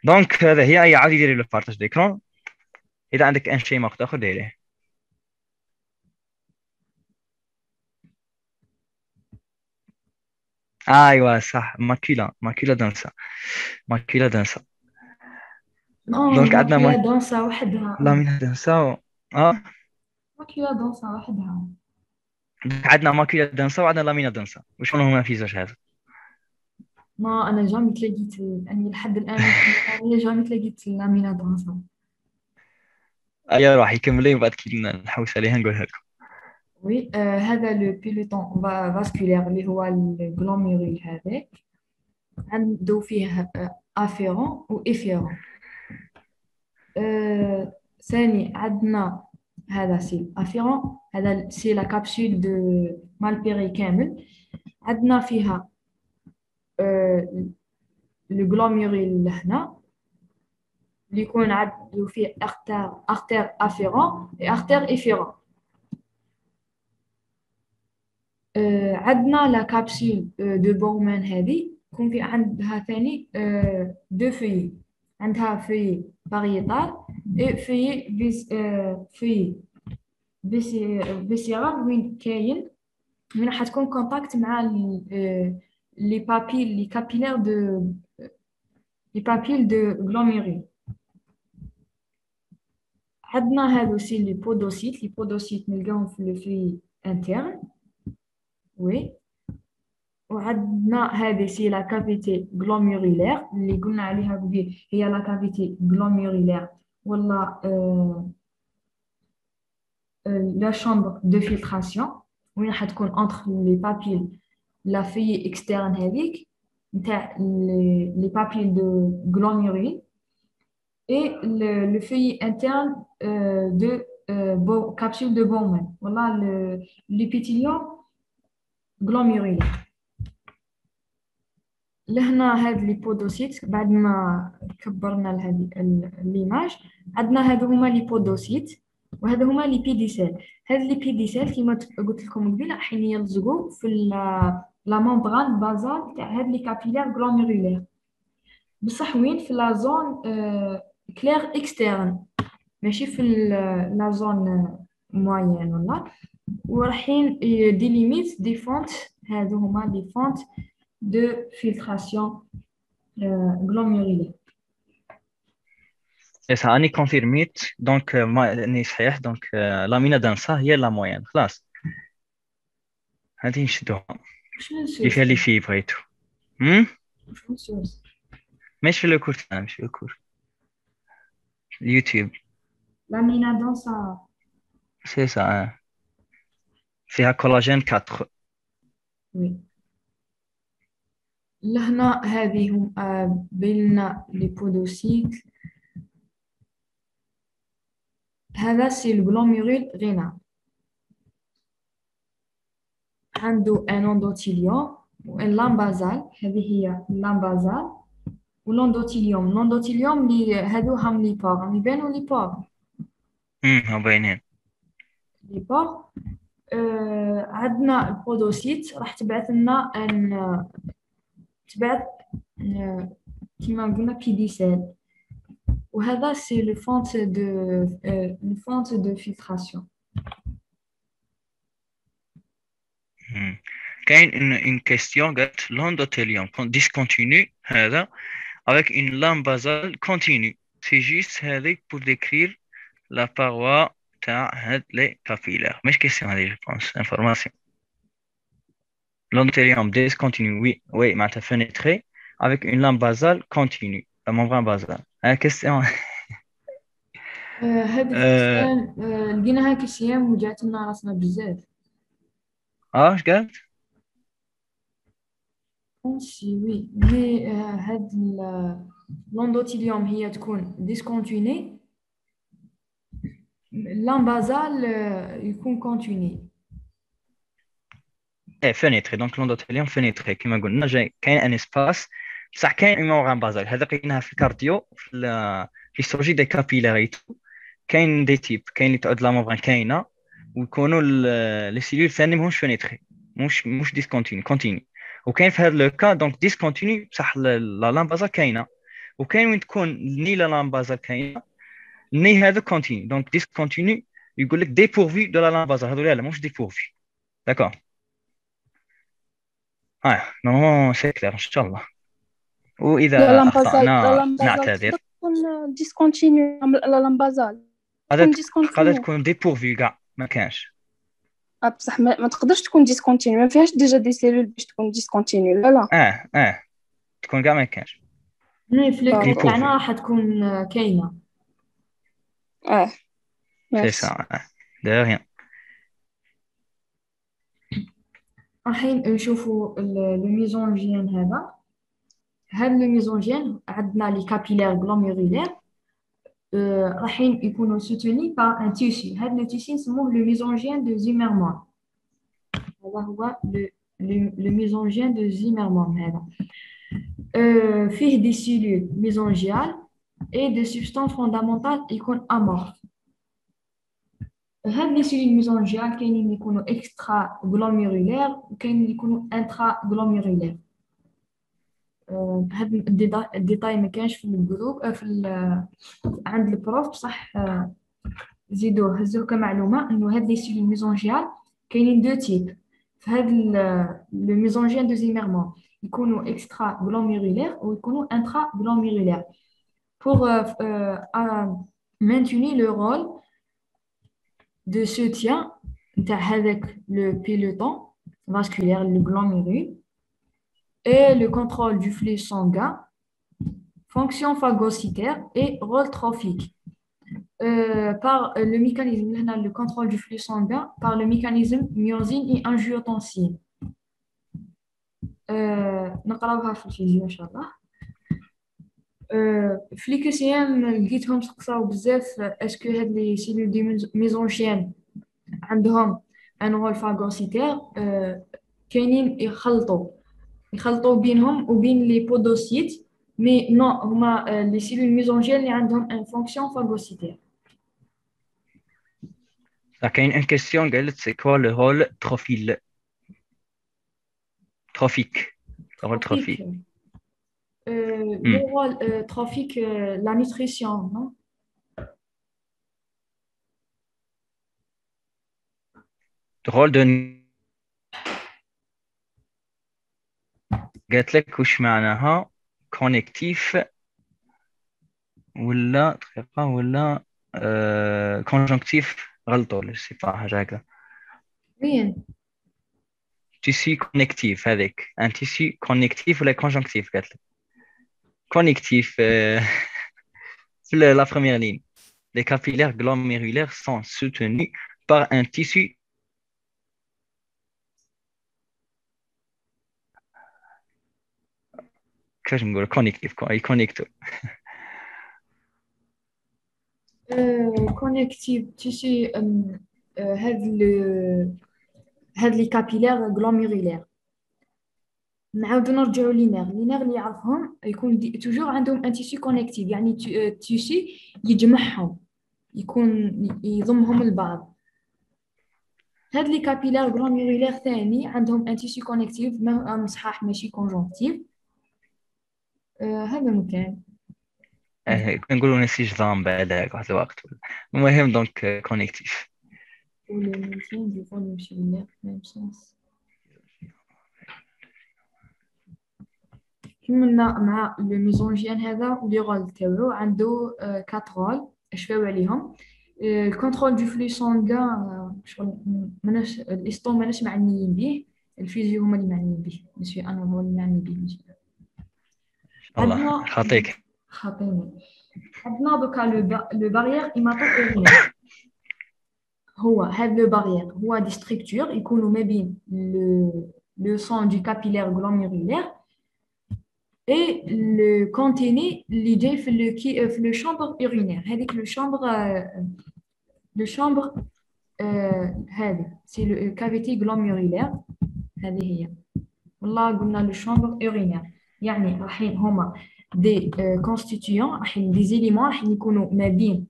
دونك هذا هي اي عادي ديري لو بارتاج ديكرون. اذا عندك ان شيء اخر ديريه. ايوه صح ماكيلا دانسا نو دونك عندنا الماكيلا دونسا وحدها. لامينا دانسا اه ماكيلا دونسا وحدها. عندنا ماكيلا دانسا وعندنا لامينا دانسا وشنو هما في زوج هذا. ما أنا جامي تلاقيت يعني لحد الآن أنا جامي تلاقيت لامينا دونسا. ايوه راح يكملين وبعد كي نحوس عليها نقولها لكم. وي هذا لو بيلوتون فاسكولير اللي هو الجلوميرول هذا عنده فيه افيرون و افيرون. ثاني عندنا هذا سي افيرون هذا سي لا كابسول دو مالبيري كامل عندنا فيها لو جلوميرول هنا اللي يكون عنده فيه ارتير افيرون و ارتير افيرون. عندنا لا كابسول دو بورمان هذه يكون في عندها ثاني دو فوي عندها فوي باريتال اي فوي فوي فيسيرال وين كاين من حتكون كونتاكت مع لي بابيل لي كابيلير دو لي بابيل دو غلوميرول. عندنا هادو سي لي بودوسيت نلقاهم في لو فوي انترن. وي وعندنا هذه سي لا كافيتي غلوميرولير اللي قلنا عليها قبيل هي لا كافيتي غلوميرولير ولا لا شامبر دو فيلتراسيون وين حتكون انتر لي بابيل لا في اكسترن هذيك نتاع لي بابيل دو غلوميرول اي لو في انترن دو كابسول دو بومان ولا ليبيثيليوم غلوميرولير. لهنا هاد لي بودوسيت بعد ما كبرنا لهذه ليماج عندنا هادو هما لي بودوسيت وهادو هما لي بيديسيل. هاد لي بيديسيل كيما قلت لكم قبيله حين يلزقوا في لا ممبران بازال تاع هاد لي كابيلير غلوميرولير بصح وين في لا زون كلير اكسترن ماشي في لا زون موين ولا وراحين دي ليميت دي فونت. هادو هما لي فونت de filtration glomérulaire. يس هاني كونفيرميت دونك ماني صحيح دونك لامينا دانسا هي لا موين خلاص هذه نشدوها شنو اللي فيها نسوس؟ لي في بغيتو شنو نسوس؟ ماشي في لو كور ماشي في لو كور اليوتيوب لامينا دونسا سي سا فيها كولاجين 4. وي. لهنا هذه هم بيننا لي بودوسيت. هذا سي الجلوميرول غينال عنده ان اندوتيليوم وان لامبازال هذه هي اللامبازال والاندوتيليوم اللي هادو هم لي بار هم يبانوا لي بار هم باينين لي بار. عندنا البودوسيت راح تبعث لنا ان تبعث كيما قلنا بيديسيل وهذا سي لو فونت دو فلتراسيون. كاين une question قالت l'endothélium discontinu هذا avec une lame basale continue c'est juste هذيك pour décrire la paroi تاع هاد les capillaires مش question هذه je pense information. L'endothélium discontinu oui معناتها fenêtré avec une lame basale continue la membrane basale la question. هذه الكيسيان لقيناها كيسيان وجات لنا راسنا بزاف. اش قالت pense si oui. Mais هاد l'endothélium هي تكون discontinué. L'ambasal يكون continu. ايه فينيتري دونك لوندوتيليوم فينيتري كما قلنا جاي كاين ان اسباس بصح كاين ايمون بازال هذا لقيناها في الكارديو في الهيستولوجي دي كابيلاريت كاين دي تيب كاين اللي تعود لا ممبران كاينه ويكونوا لي سيلول الثاني ماهوش فينيتري مش ديسكونتيني كونتيني وكاين في هذا لو كا دونك ديسكونتيني بصح لا لامبازال كاينه وكاين وين تكون ني لا لامبازال كاينه ني هذا كونتيني دونك ديسكونتيني يقول لك ديبورفي دو لا لامبازال هذول لا مش ديبورفي داكور نورمالمون سي كلير ان شاء الله لا واذا لامبازال اخطانا نعتذر تقدر تكون ديسكونتينيو. لا لامبازال قادر تكون قادر ديسكونتينيو تكون ديبورفي كاع ما كانش بصح ما تقدرش تكون ديسكونتينيو، ما فيهاش ديجا دي سيلول باش تكون ديسكونتينيو. لا تكون كاع ما كانش مي في الكليك ديبورفي تاعنا راح تكون كاينة. سي سي ميرسي. سا دو ريان الحين نشوفوا الميزونجين هذا الميزونجين عندنا لي كابيلار غلوميرولير راحين يكونوا سوتوني بار ان تيسي. هذا لو تيسي نسموه لو ميزونجين دو زيمرمان. هذا هو لو ميزونجين دو زيمرمان. هذا فيه دي سيلول ميزونجيال et des substances fondamentales يكون amorphes. هاد لي سيلول ميزونجيال كاينين اللي يكونوا اكسترا غلوميرولير وكاينين اللي يكونوا انترا غلوميرولير. هاد الديتاي ما كانش في الجروب عند البروف بصح زيدوه هزوه كمعلومه انه هاد لي سيلول ميزونجيال كاينين دو تيب. في هاد لو ميزونجين دو زيمرمان يكونوا اكسترا غلوميرولير ويكونوا انترا غلوميرولير pour maintenir le rôle de soutien avec le peloton vasculaire, le glomérule, et le contrôle du flux sanguin, fonction phagocytaire et rôle trophique. Par le mécanisme, le contrôle du flux sanguin, par le mécanisme myosine et angiotensine. نقراوها في الفيزيو إن شاء الله. في لي كيسيان لقيتهم سقساو بزاف اسكو هاد لي سيلول دي ميزونجين عندهم ان رول فاغوسيتير. كاينين يخلطوا بينهم وبين لي بودوسيت مي نو هما لي سيلول ميزونجين اللي عندهم ان فونكسيون فاغوسيتير. كاين ان كيسيون قالت سي كوا لو رول تروفيك رول تروفيك Le rôle trophique, la nutrition, non? رول دو قالت لك واش معناها كونيكتيف ولا دقيقة ولا كونجونكتيف غلطوا ولا سي با حاجة هكذا. وين؟ تيسي كونيكتيف هذيك ان تيسي كونيكتيف ولا كونجونكتيف قالت لك كونيكتيف في la première ligne. Les capillaires glomérulaires sont soutenus par un tissu كيفاش نقول كونيكتيف يكونيكتو كونيكتيف تيسي هاد لي كابيلار غلوميرولير. نعاودو نرجعو لينير اللي يعرفهم يكون توجور عندهم ان تيسي كونيكتيف يعني تيسي يجمعهم يكون يضمهم لبعض. هاد لي كابيلار غلوميرولير ثاني عندهم ان تيسي كونيكتيف ما صحاح ماشي كونجونكتيف. هذا مكان نقولوا نسيج ضام بعد واحد الوقت. المهم دونك كونيكتيف كملنا مع لو ميزونجين هذا لي رول تاعو عنده 4 رول شفاو عليهم. الكونترول دو فلو سانغان شغل مناش الاستون ماناش معنيين به، الفيزيو هما اللي معنيين به. مسيو انا هو اللي معني به. مسيو الله خاطيك خاطيني. عندنا دوكا لو بارير ايماتو اورينير. هو هذا لو بارير هو دي ستركتور يكونوا ما بين لو سون دو كابيلار غلوميرولير et le contenu اللي جاي في le chambre urinaire هذيك le chambre هذه c'est le cavité glomérulaire هذه هي والله قلنا le chambre urinaire يعني راحين هما des constituants راحين des éléments راحين يكونوا ما بين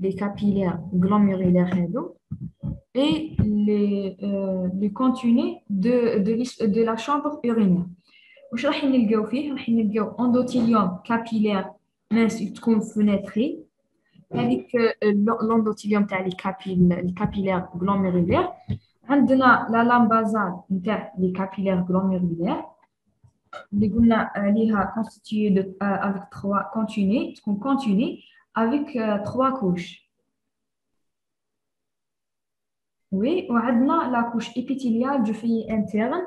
les capillaires glomérulaires هذو et les contenus de la chambre urinaire. واش راح نلقاو فيه؟ راح نلقاو اندوتيليوم كابيلير ناس تكون فينيتري هذيك الاندوتيليوم تاع لي كابيلير غلوميرولير. عندنا لا لام بازال نتاع لي كابيلير غلوميرولير اللي قلنا عليها constituée de avec 3 contenus تكون continue avec 3 couches. Oui, وعندنا la couche épithéliale du feuillet interne.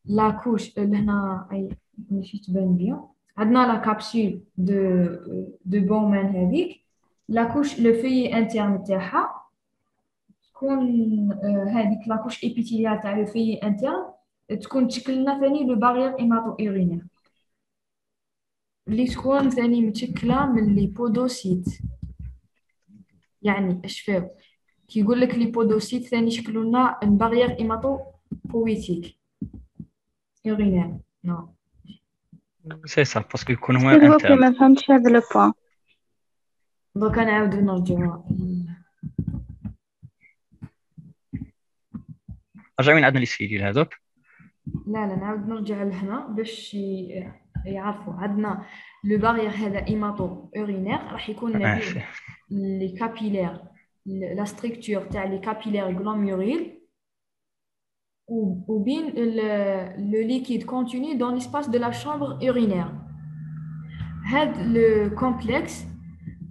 La couche اللي هنا اي ماشي تبان بيان. عندنا la capsule de Bowman هذيك. La couche le feuillet interne تاعها تكون هذيك la couche épithéliale تاع le feuillet interne تكون تشكل لنا ثاني le barrière hémato-urinaire اللي تكون ثاني متشكله من لي بودوسيت. يعني اش فاو كي يقول لك لي بودوسيت ثاني يشكلوا لنا البارير هيماتو بويتيك urinaire. Non. C'est ça, parce qu'il connaît سي هو interne. ما فهمتش هذا لو بوان. دوكا نعاودو نرجعو. رجعوا من عندنا لي سيلول هذوك. لا نعاود نرجع لهنا باش يعرفوا. عندنا لو بارير هذا هيماتو urinaire راح يكون ما بين لي كابيلير لا ستركتور تاع لي كابيلير غلوميرول ou bien le liquide contenu dans l'espace de la chambre urinaire. Le complexe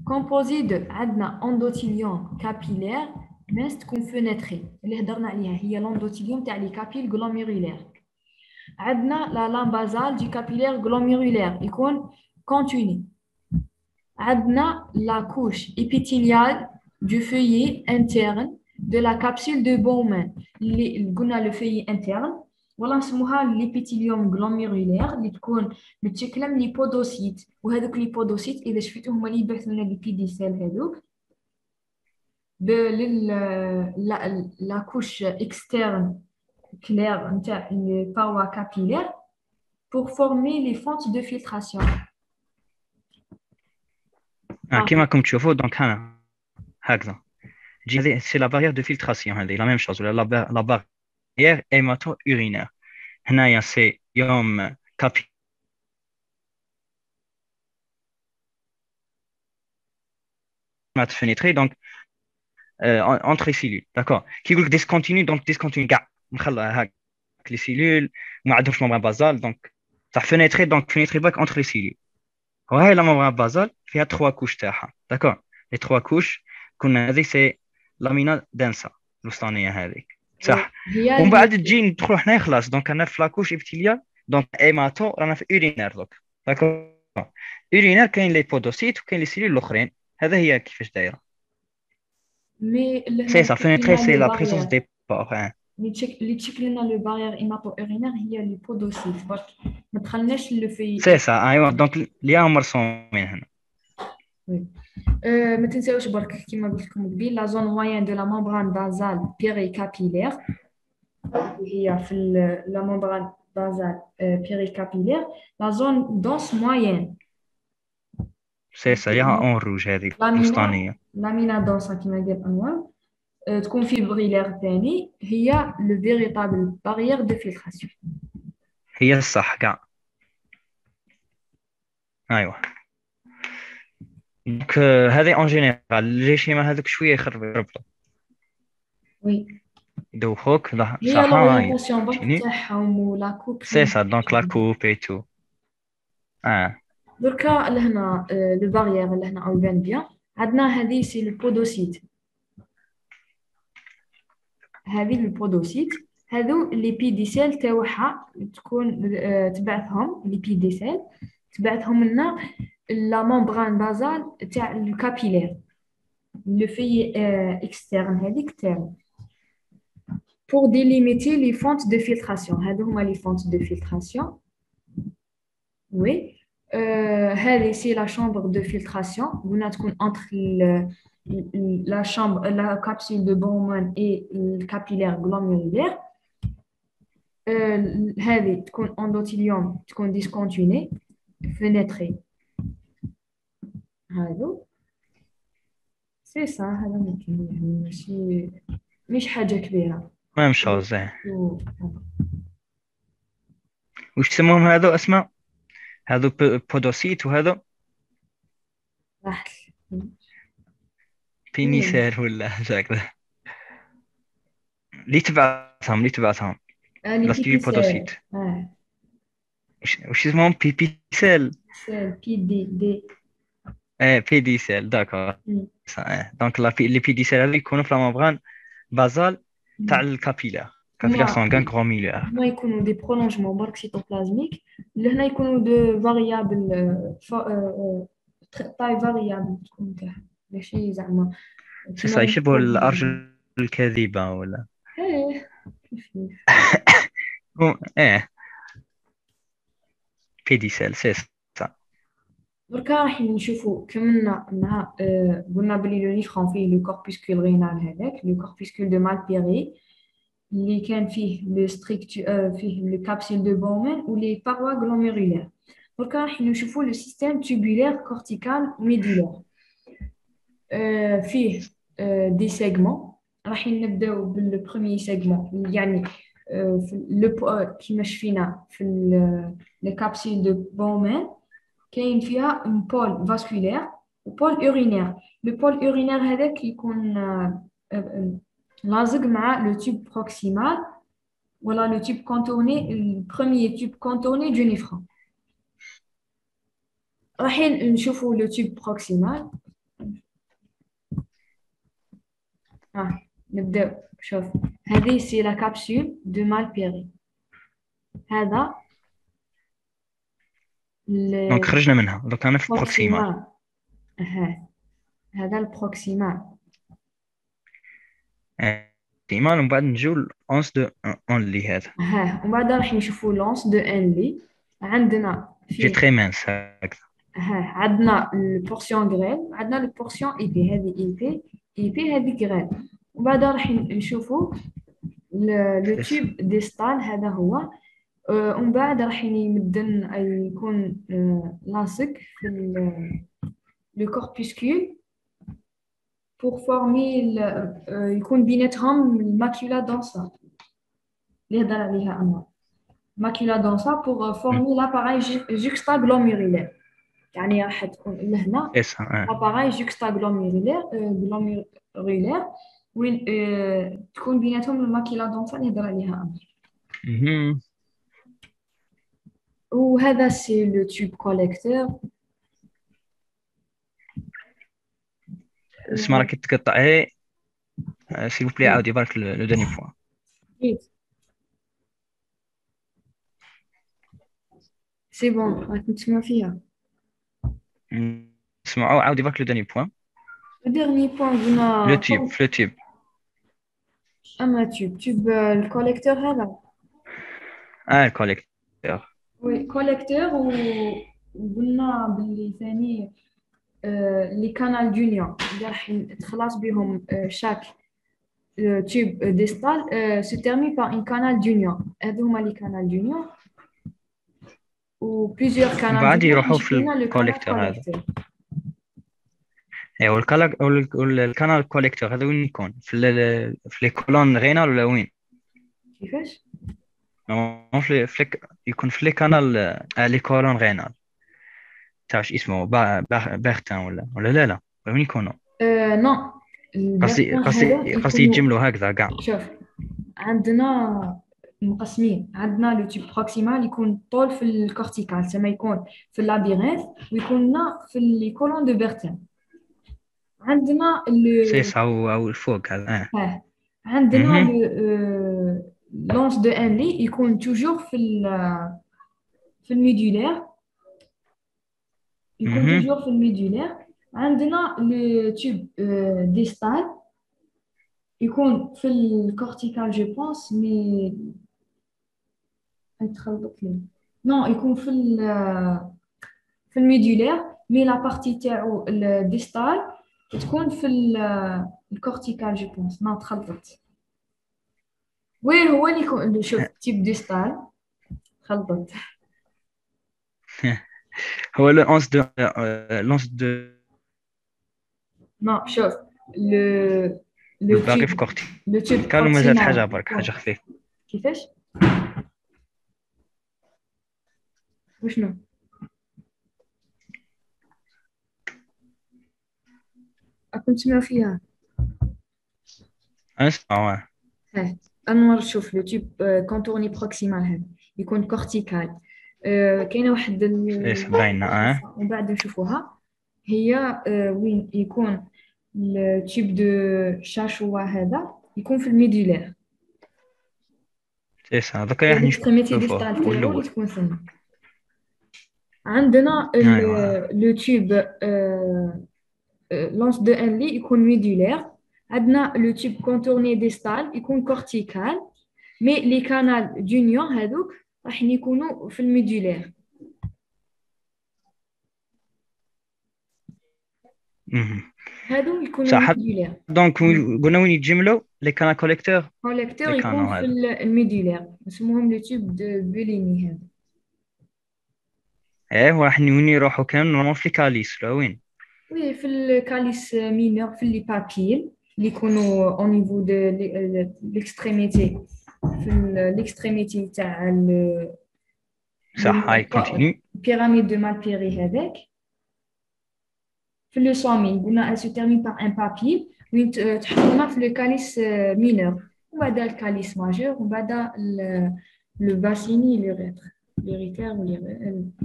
composé de عندنا endothélium capillaire mais تكون fenêtré اللي هضرنا عليها هي l'endothélium تاع les capilles glomérulaires. عندنا la lame basale du capillaire glomérulaire يكون continu. عندنا la couche épithéliale du feuillet interne de la capsule de Bowman اللي قلنا le feuillet interne ولا نسموها l'épithélium glomérulaire اللي تكون متشكله من لي بودوسيت وهذوك لي بودوسيت اذا شفتوا هما اللي يبعثوا لنا لي بيديسيل هذوك لا كوش اكسترن كلير نتاع لي باروا كابيلير pour former les fentes de filtration. كيما راكم تشوفوا دونك هنا هكذا هذه سي لا بارير دو فلتراسيون هذه لا ميم شوز ولا لا بارير هيماتو urinaire. هنايا سي يوم كابي مات فينيتري دونك entre les cellules d'accord كي يقول لك ديسكونتينيو دونك ديسكونتينيو كاع مخلى هاك لي سيلول ما عندهمش ممبران بازال دونك تاع فينيتري دونك فينيتري باك entre les cellules. وهاي لا ممبران بازال فيها 3 كوش تاعها داكور لي 3 كوش كنا هذه سي لامينا دنسا الوسطانيه هذيك صح. ومن بعد تجي ندخلوا حنايا خلاص دونك انا في لاكوش ابتيليا دونك ايماتو رانا في اورينير دوك داكور. اورينير كاين لي بودوسيت وكاين لي سيلول الاخرين هذا هي كيفاش دايره. مي سي صا فينيتري سي لا بريزونس دي بور اللي تشكل لنا لو بارير هيماتو اورينير هي لي بودوسيت برك ما دخلناش لو في سي صا ايوا دونك اللي هم مرسومين هنا. ما تنساوش برك كيما قلت لكم قبيل لا زون موين دو لا ممبران بازال بيري كابيلير هي في لا ممبران بازال بيري كابيلير لا زون دونس موين سي صا ليها اون روج هذه الوسطانيه لامينا دونسا كيما قال انوار تكون فيبريلير ثاني هي لو فيريتابل بارير دو فلتراسيون هي الصح كاع ايوا. دونك هذه اون جينيرال الريشيما هذوك شويه يخربطوا وي يدوخوك صح هي لورينتاسيون برك تاعهم ولا كوب سي سا دونك لا كوب اي تو دركا لهنا لو بارير لهنا او يبان بيان عندنا هذه سي البودوسيت هذه البودوسيت هذو لي بيديسيل تاعها تكون تبعثهم لي بيديسيل تبعثهم لنا لا ممبران بازال تاع الكابيلير لو في اكسترن هذيك تاعو pour délimiter les fentes de filtration. هادو هما les fentes de filtration. Oui. هذه c'est la chambre de filtration. قلنا تكون entre la chambre, la capsule de Bowman et le capillaire glomérulaire. هذه تكون endothélium تكون discontinuée fenêtrée. هادو c'est ça. هذا ممكن يعني مش حاجة كبيرة. ما مشاو زين. وش يسموهم هذو اسماء؟ هذو بودوسيت وهذو راح بينيسير ولا هكذا. ليه تبعتهم لي بس تجي بيبي بودوسيت. سيل. وش اسمهم بيبي سيل؟ سيل بي دي. بي دي سيل داكور. دونك لي بي دي سيل هذو يكونوا في الممبران بازال تاع الكابيلار سانغان غروميلير. هما يكونوا دي برولونجمون برك سيتوبلازميك لهنا يكونوا دو فاريابل طاي فاريابل تكون تاع ماشي زعما سي يشبهوا الارجل الكاذبه ولا كيف بي دي سيل سي بركا راح نشوفوا كملنا انها قلنا بلي لو نيفرون فيه لو كوربوسكول رينال هذاك لو كوربوسكول دو مالبيري اللي كان فيه لو فيه لو كابسول دو بومان ولي باروا غلوميرولير. بركا راح نشوفوا لو سيستيم توبولير كورتيكال ميدولير. فيه دي سيغمون. راح نبداو بالبروميي سيغمون يعني كيما شفنا في لي كابسول دو بومان كاين فيها un pôle vasculaire و pôle urinaire. Le pôle urinaire هذاك يكون لازق مع le tube proximal ولا le tube contourné, le premier tube contourné du néphron. راح نشوفوا le tube proximal. نبداو. شوف هذه c'est la capsule de Malpighi. هذا دونك خرجنا منها دوك انا في البروكسيمال. هذا البروكسيمال. بروكسيمال ومن بعد نجيو لونس دو اونلي هذا. ومن بعد راح نشوفوا لونس دو انلي. عندنا جي تري مانس هكذا. عندنا البورسيون غريل عندنا البورسيون اي بي. هذه اي بي هذه غريل. ومن بعد راح نشوفوا لو تيوب ديستال. هذا هو. ومن بعد راح يمدن يكون لاصق في لو كوربوسكول pour former يكون بيناتهم الماكيولا دونسا اللي هضر عليها أنا. ماكيولا دونسا pour former l'appareil juxtaglomérulaire. يعني راح تكون لهنا l'appareil juxtaglomérulaire وين تكون بيناتهم الماكيولا دونسا اللي هضر عليها أنا. وهذا سي لو تيوب كوليكتور. اسمع راك تقطع. سيل بلي عاودي برك لو داني بوين. سي بون راك تسمع فيها. اسمعوا عاودي برك لو داني بوين. لو ديرني بوين قلنا لو تيوب اما تيوب الكوليكتور هذا. الكوليكتور. وي كوليكتور. وقلنا باللي ثاني لي كانال دونيون اللي راح تخلص بهم شاك تيوب ديستال سو تيرمي بار ان كانال دونيون. هذو هما لي كانال دونيون و بليزيور كانال بعد يروحوا في الكوليكتور هذا. ايوا الكانال كوليكتور هذا وين يكون؟ في لي كولون غينال ولا وين؟ كيفاش؟ يكون في لي كانال لي كولون غينال تاعش اسمه بيرتان ولا لا وين يكونوا؟ نو قصدي يجملوا هكذا كاع. شوف عندنا مقسمين. عندنا لو تيب بروكسيمال يكون طول في الكورتيكال زعما يكون في اللابيرينث ويكون في لي كولون دو بيرتان. عندنا سي سا او الفوق هذا. عندنا لونس دو انلي يكون توجور في الميدولير. يكون توجور في الميدولير. عندنا لو تيوب ديستال يكون في الكورتيكال جو بونس مي تخلط لي نو يكون في الميدولير مي لا بارتي تاعو الديستال تكون في الكورتيكال جو بونس ما تخلطت وين هو اللي يكون شوف تيب ديستال خلطت هو لو 11 دو 11 دو نو شوف لو باقي في تيب لو تيب كورتيكال وما زاد حاجة برك حاجة بروكسيمال خفيفة. كيفاش وشنو راكم تسمعوا فيها أسمع. ها انور شوف لو تيب كونتورني بروكسيمال هذا يكون كورتيكال كاينه واحد باينة. ومن بعد نشوفوها هي وين يكون التيب دو شاشوا هذا يكون في الميدولير سي سا دوكا راح الاكستريميتي نشوفوه ديستال تاعو اللي والأول. تكون ثاني عندنا أيوا لو تيب لونس دو ان لي يكون ميدولير عندنا لو تيب كونتورني ديستال يكون كورتيكال مي لي كانال جونيور هذوك راح يكونوا في الميدولير هادو يكونوا صح. ميدولير دونك قلنا وين يتجملوا لي كانا كوليكتور كوليكتور لي يكون كانوا في هذا. الميدولير نسموهم لو تيب دو بوليني هذا وراح وين يروحوا كانوا نورمال في الكاليس ولا وين؟ وي في الكاليس مينور في لي بابيل اللي يكونوا او نيفو دو ليكستريميتي في ليكستريميتي تاع صح. هاي كونتينيو. البيراميد دو مالبيري هذاك في لو سومي قلنا elle se termine par un papier وين تحطونا في لو كاليس مينور ومن بعد الكاليس ماجور ومن بعد لو باسيني لي ريتر لي ريتر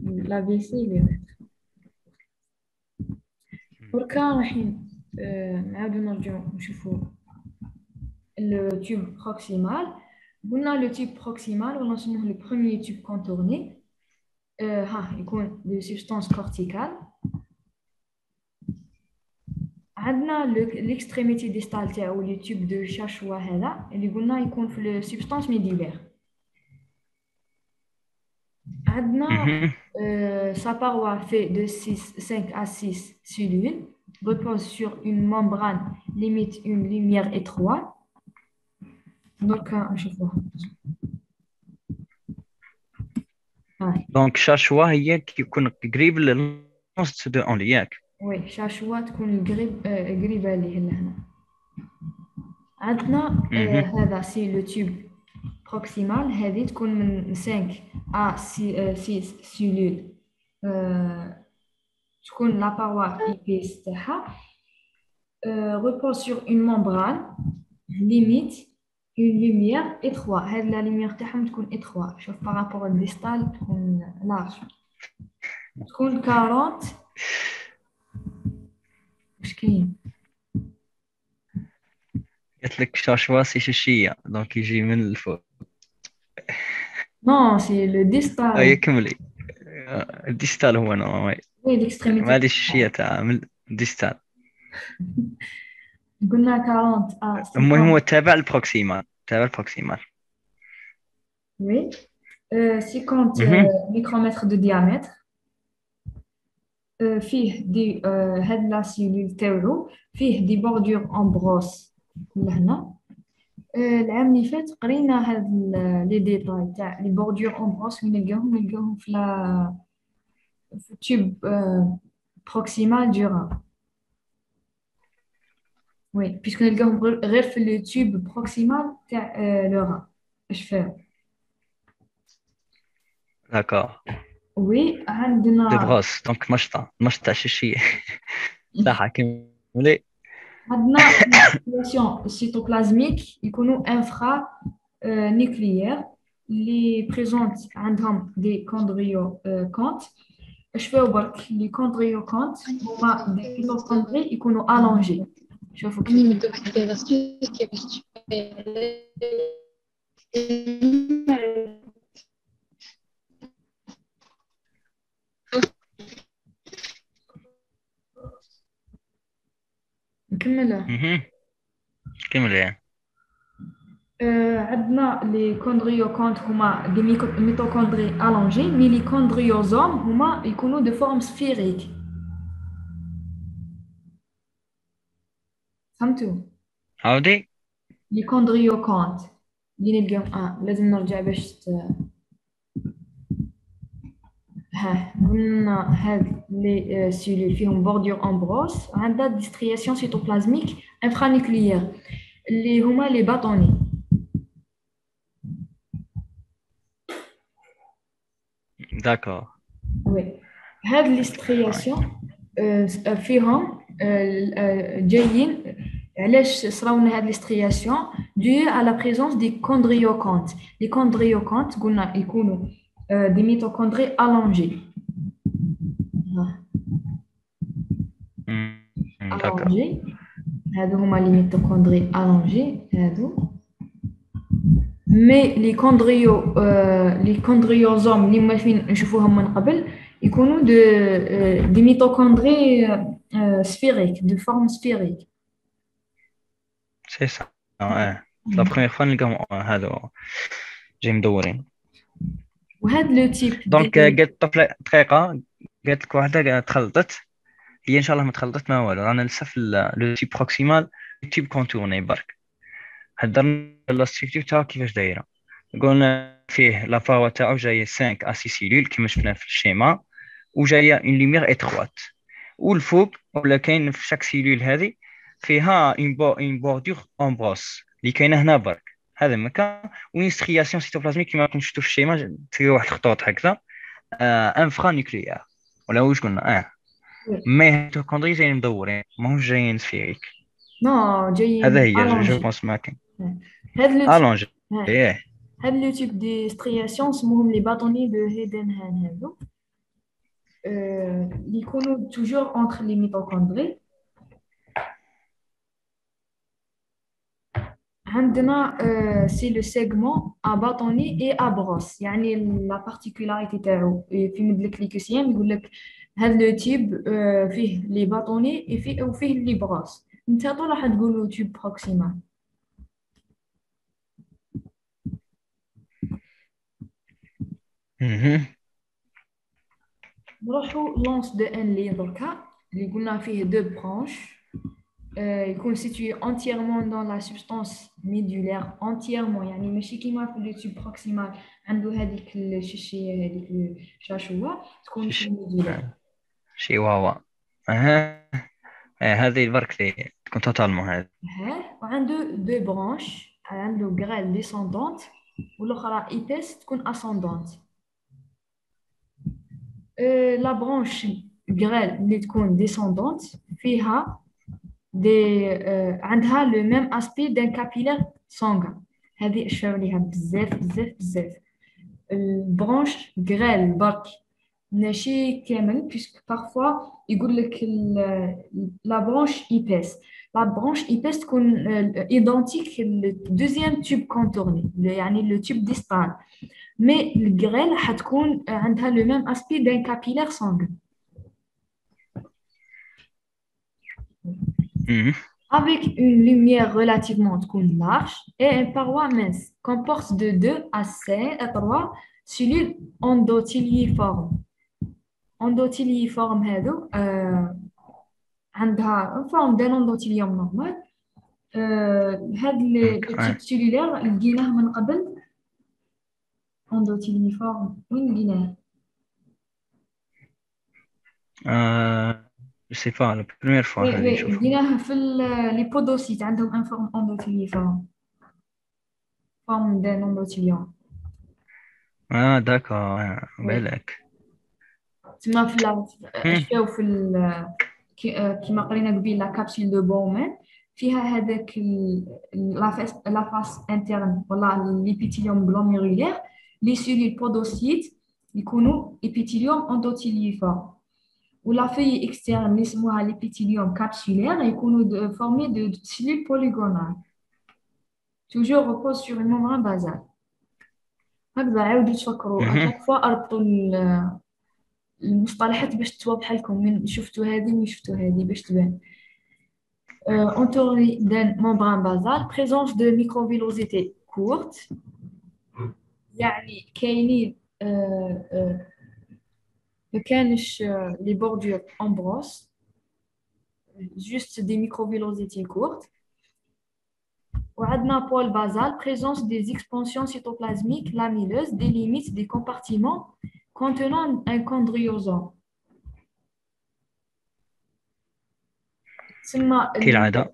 لا في سي لي ريتر دركا الحين نعاودو نرجعو نشوفو لو تيوب بروكسيمال قلنا لو تيوب بروكسيمال ولا نسموه لو بروميير تيوب كونتورني ها يكون دو سبستانس كورتيكال عندنا ليكستريميتي ديستال تاعو لي تيوب دو شاشوا هذا اللي قلنا يكون في لو سبستانس ميدولير عندنا sa paroi fait de 5 à 6 cellules, repose sur une membrane, limite une lumière étroite. Donc, je vois. دونك شاشوا هي كيكون قريب للنص دو اون ياك. Oui, شاشوا تكون قريبة ليه لهنا. عندنا هذا سي لو تيوب بروكسيمال هذه تكون من 5 à 6 cellules تكون la paroi épaisse تاعها repose sur une membrane limite une lumière étroite هاد la lumière تاعهم تكون étroite شوف par rapport au distal تكون large تكون 40 واش كاين قلت لك شاشوا سي شاشية دونك يجي من الفوق. non c'est le distal اي كملي. الديستال هو نورمال oui l'extrémité ما هذه الشاشية تاع من الديستال. قلنا 40 à 50 المهم هو تابع البروكسيمال oui 50 micromètres de diamètre فيه دي هاد لا سيلول تاعو فيه دي بوردور اون بروس لهنا العام اللي فات قرينا هاد لي ديتاي تاع لي بوردور اون بروس وين نلقاوهم في لا في تيوب بروكسيمال دورا وي بيسكو نلقاوهم غير في لو تيوب بروكسيمال تاع لورا اش فيه داكور. وي عندنا دو بروس دونك مشطة شاشية. صح كملي. عندنا circulation cytoplasmique يكونوا انفرا نيكليير اللي بريزونت عندهم دي كوندريوكونت اش فيو برك لي كوندريوكونت هما دي ميتوكوندري يكونوا الونجي شوفوا كيف نكملها كملي. عندنا les chondriocontes هما des mitochondries allongées mais les chondriosomes هما يكونوا de forme sphérique فهمتوا عاودي. les chondriocontes اللي نلقاهم لازم نرجع باش قلنا هاد لي سيلول فيهم بوردور امبروس عندها دي سترياسيون سيتوبلازميك انفرانيكليير اللي هما لي باطوني داكور. وي هاد لي سترياسيون فيهم جايين علاش صراونا هاد لي سترياسيون دو على بريزونس دي كوندريوكونت لي كوندريوكونت قلنا يكونوا دي ميتوكوندري الونجي الونجي هادو هما لي ميتوكوندري الونجي هادو مي لي كوندريوزوم اللي ما فين نشوفوهم من قبل يكونوا دي ميتوكوندري سفيريك دو فورم سفيريك سي سا. لا بروميير فوا نلقاهم هادو جاي مدورين. وهاد لو تيب دونك قالت طفله دقيقه، قالت لك واحده تخلطت، هي ان شاء الله ما تخلطت ما والو، رانا لسه في لو تيب بروكسيمال تيب كونتورني برك. هضرنا لا ستركتور تاعو كيفاش دايره، قلنا فيه لا فاوا تاعو جايه 5 ا 6 سيلول كيما شفنا في الشيما، وجايه اون لوميير اتروات، والفوق ولا كاين في شاك سيلول هذه فيها اون بوردور امبروس اللي كاينه هنا برك، هذا مكان وين سترياسيون سيتوبلازميك كيما راكم شفتوا في الشيما، تلقى واحد الخطوط هكذا انفرا نيوكليير ولا واش قلنا مي ميتوكوندري جايين مدورين ماهوش جايين سفيريك. نو جايين هذا هي جو بونس ماكن هاد لو الونجي. ايه هاد لو تيب دي سترياسيون اسمهم لي باطوني دو هيدنهان هادو اللي يكونوا توجور اونتر لي ميتوكوندري. عندنا سي لو سيغمون ا باطوني اي ا بروس، يعني لا بارتيكولاريتي تاعو في مدلكليكسيام يقول لك هاد لو تيب فيه لي باطوني وفيه لي بروس. نتا راح تقولوا تيب بروكسيمال. نروحوا لونس دو ان لي دركا اللي قلنا فيه دو برانش يكون situé entièrement dans la substance médulaire entièrement، يعني ماشي كيما في لو تيب بروكسيمال عنده هذيك الشاشيه هذيك الشاشوه تكون في الميدولار شي واوا. هذه برك لي تكون توتالمون هذه. وعنده دو برانش، عنده غرال ديسوندونت والاخرى ايبس تكون اسوندونت. لا برانش غرال اللي تكون ديسوندونت فيها عندها لو ميم اسبي دان كابيلار سانغان، هذه اشير ليها بزاف بزاف بزاف. البرانش غرال برك ماشي كامل بيسك بارفوا يقول لك لا برانش ايبس، لا برانش ايبس تكون ايدونتيك للدوزيام تيوب كونتورني يعني لو تيوب ديستال، مي الغرال حتكون عندها لو ميم اسبي دان كابيلار سانغان avec une lumière relativement large et une paroi mince, comporte de 2 à 3 cellules endothéliiformes. Endothéliiformes هذو عندها forme d'un endothélium normal. هاد التيب سيلولير لقيناه من قبل endothéliiforme وين لقيناه؟ je sais pas la première fois هذه نشوفها. لقيناه في لي بودوسيت عندهم ان فورم endothéliiforme forme d'un endothélium. داكور بالك تما في اشياء في كيما قرينا قبيل لا كابسول دو بومان فيها هذاك لا فاس انترن ولا ليبيثيليوم غلوميرولير لي سيلول بودوسيت يكونوا ابيثيليوم اندوثيليفورم، ولا في اكسترن اللي اسمها ليبيثيليوم كابسولير يكونوا فورمي دو سيلول بوليغونال توجور repose sur une membrane basale. هكذا عاودوا تفكروا هاك فوا اربطوا المصطلحات باش توضح لكم من شفتوا هذه ومن شفتوا هذه باش تبان. entouré d'un membrane basale, présence de microvillosité courtes يعني كاينين ما كانش les bordures en brosse juste des microvillosités courtes وعندنا pôle basal présence des expansions cytoplasmiques lamelleuses des limites des compartiments contenant un chondriosome تسمى كالعادة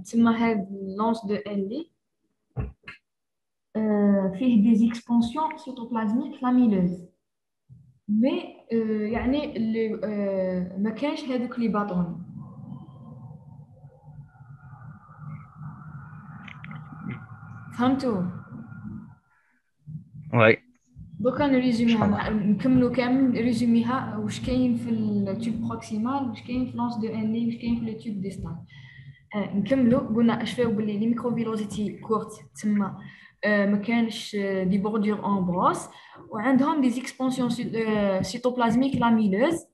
تسمى هاد لونس دو إلي فيه des expansions cytoplasmiques lamelleuses مي يعني اللي ما كانش هذوك لي باطوني فهمتوا ouais دوكا je نريزوميها comprends. نكملوا كامل ريزوميها واش كاين في التوب بروكسيمال واش كاين في لونس دو إلي واش كاين في التوب ديستال نكملوا قلنا اشفاو باللي لي ميكروفيلوزيتي كورت تسمى ما كانش دي بوردور اون بروس وعندهم دي اكسبانسيون سيتوبلازميك لاميلوز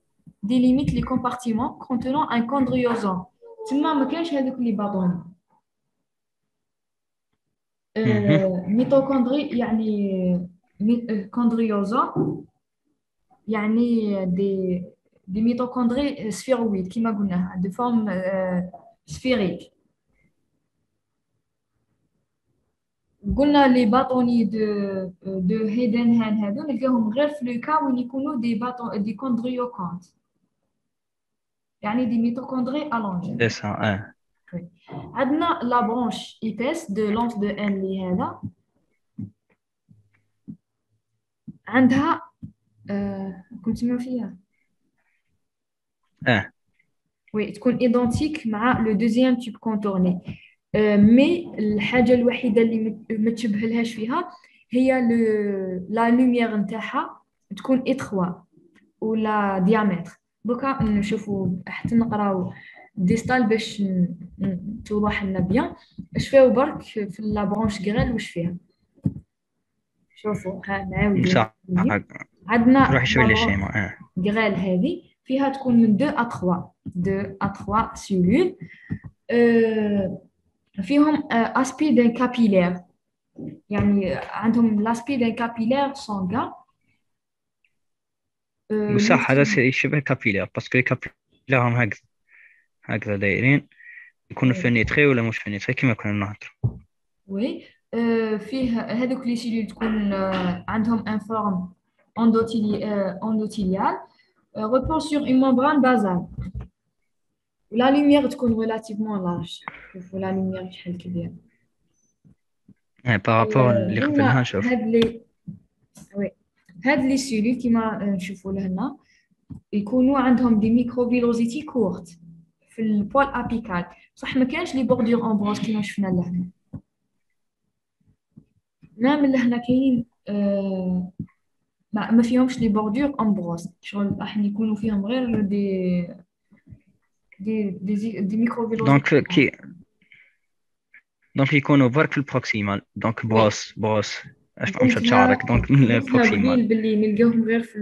دي ليميت لي كومبارتيمون كونتونون ان كوندريوزوم تسمى ما كانش هذوك لي باطوني ميتوكوندري يعني كوندريوزوم يعني دي ميتوكوندري سفيرويد كما قلنا دي فورم سفيريك قلنا لي باطوني دو هيدنهان هادو نلقاهم غير في لو كا وين يكونوا دي كوندريوكونت يعني دي ميتوكوندري الونجي c'est ça عندنا لا برونش ايبيس دو لونس دو ان لي هذا عندها كنت تسمعوا فيها وي تكون ايدونتيك مع لو دوزيام تيب كونتورني مي الحاجه الوحيده اللي ما تشبهلهاش فيها هي لا لوميير نتاعها تكون اتخوا ولا ديامتر دوكا نشوفوا حتى نقراو ديستال باش توضح لنا بيان اش فيها برك في لا برونش غريل واش فيها شوفوا ها نعاودو عندنا روح شوي للشيما غريل هذه فيها تكون من 2 à 3 سيلول فيهم اسبي دان كابيلير يعني عندهم لاسبي دان كابيلير سانغان بصح هذا شبه كابيلار باسكو الكابيلار هم هكذا دايرين يكونوا فينيتري ولا مش فينيتري كما كنا نهضروا وي فيه هذوك لي سيلول تكون عندهم ان فورم اندوتيليال repose sur une membrane basale la lumière تكون relativement large شوفوا la lumière شحال كبيره بارابور اللي قبلها نشوف هاد لي سيلول كيما نشوفوا لهنا يكونوا عندهم دي ميكروفيلوزيتي كورت في البول ابيكال صح ما كانش لي بوردور اون بروس كيما شفنا لهنا نعم لهنا كاينين ما فيهمش لي بوردور اون بروس شغل راح يكونوا فيهم غير دي ميكروفيلوزيتي دونك يكونوا برك في البروكسيمال دونك بروس اش مشات شعرك دونك من البروكسيمال باللي نلقاوهم غير في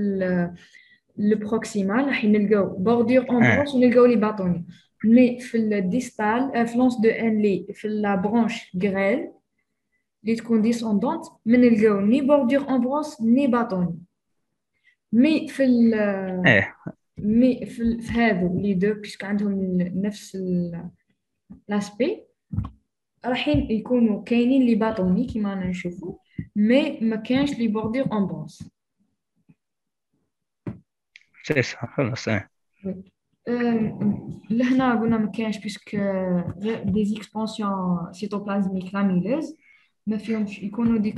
البروكسيمال راح نلقاو بوردور اون بروس ونلقاو لي باطوني مي في الديستال في لونس دو ان لي في لا برونش غريل اللي تكون ديسوندونت ما نلقاو ني بوردور اون بروس ني باطوني مي في مي في هذو لي دو بيسك عندهم نفس لاسبي راح يكونوا كاينين لي باطوني كيما نشوفوا مي ما كانش لي بوردور اون بروس سي صح خلاص لهنا قلنا ما كانش بيسك دي زيكسبانسيون سيتوبلازميك لاميلوز ما فيهمش يكونوا دي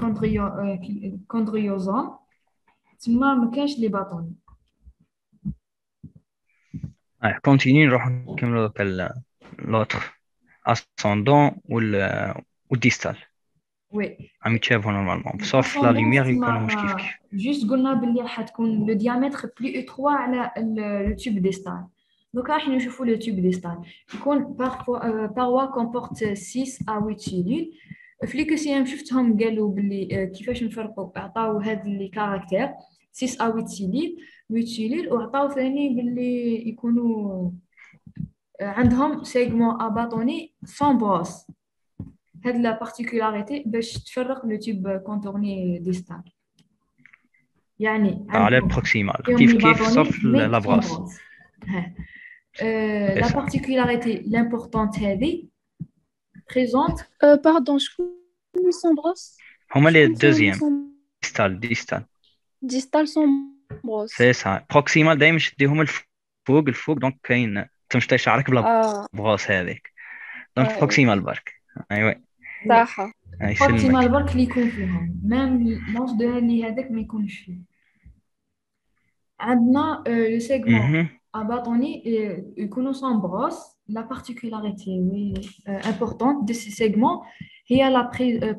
كوندريوزوم تما ما كانش لي باطوني كونتيني نروح نكملوا لوتر اسcendant والديستال وي عم يتشابهوا نورمالمون صوف لا لوميير يكونوا مش كيف جوست قلنا باللي راح تكون لو ديامتر بلي اتروا على لو تيوب ديستال دوك راح نشوفوا لو تيوب ديستال يكون باروا كومبورت 6 à 8 سيلول في لي كيسيام شفتهم قالوا باللي كيفاش نفرقوا عطاو هاد لي كاركتير 6 à 8 سيلول 8 سيلول وعطاو ثاني باللي يكونوا عندهم سيغمون اباطوني سون بروس هاد la particularité باش تفرق le tube contourné distal. يعني على عندهم البروكسيمال فيهم كيف لي كيف باطوني صف مي سون لابغاس. بروس. C'est La ça. particularité l'importante هذه présente Pardon, je connais sans brosse. هما Je les connais deuxième sans distal. distal sans brosse. C'est ça. proximal دايما تديهم الفوق دونك كاين تمشي شعرك بلا Ah, بغاس هذيك دونك ouais, بروكسيمال برك. ايوا صح. proximal يسلمك. برك اللي يكون فيهم ميم لونس دو اللي هذاك ما يكونش فيه. عندنا le segment Mhm. à bâtonnet يكونوا sans brosse. La particularité oui, importante de ces segments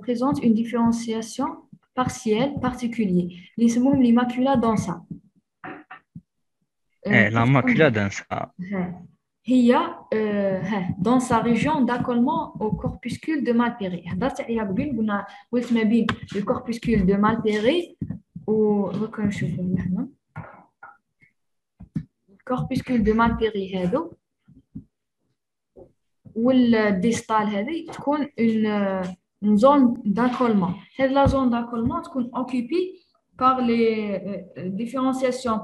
présente une différenciation partielle particulière. Les يسموهم les macula densa. La macula densa. هي dans sa région d'accolement au corpuscule de Malpéré. هضرت عليها قبل قلنا قلت ما بين le corpuscule de Malpéré و دوكا نشوفوا هنا الكوربuscule de Malpéré هذا والديستال هذه تكون une zone d'accolement. هذه la zone d'accolement تكون occupée par les différenciations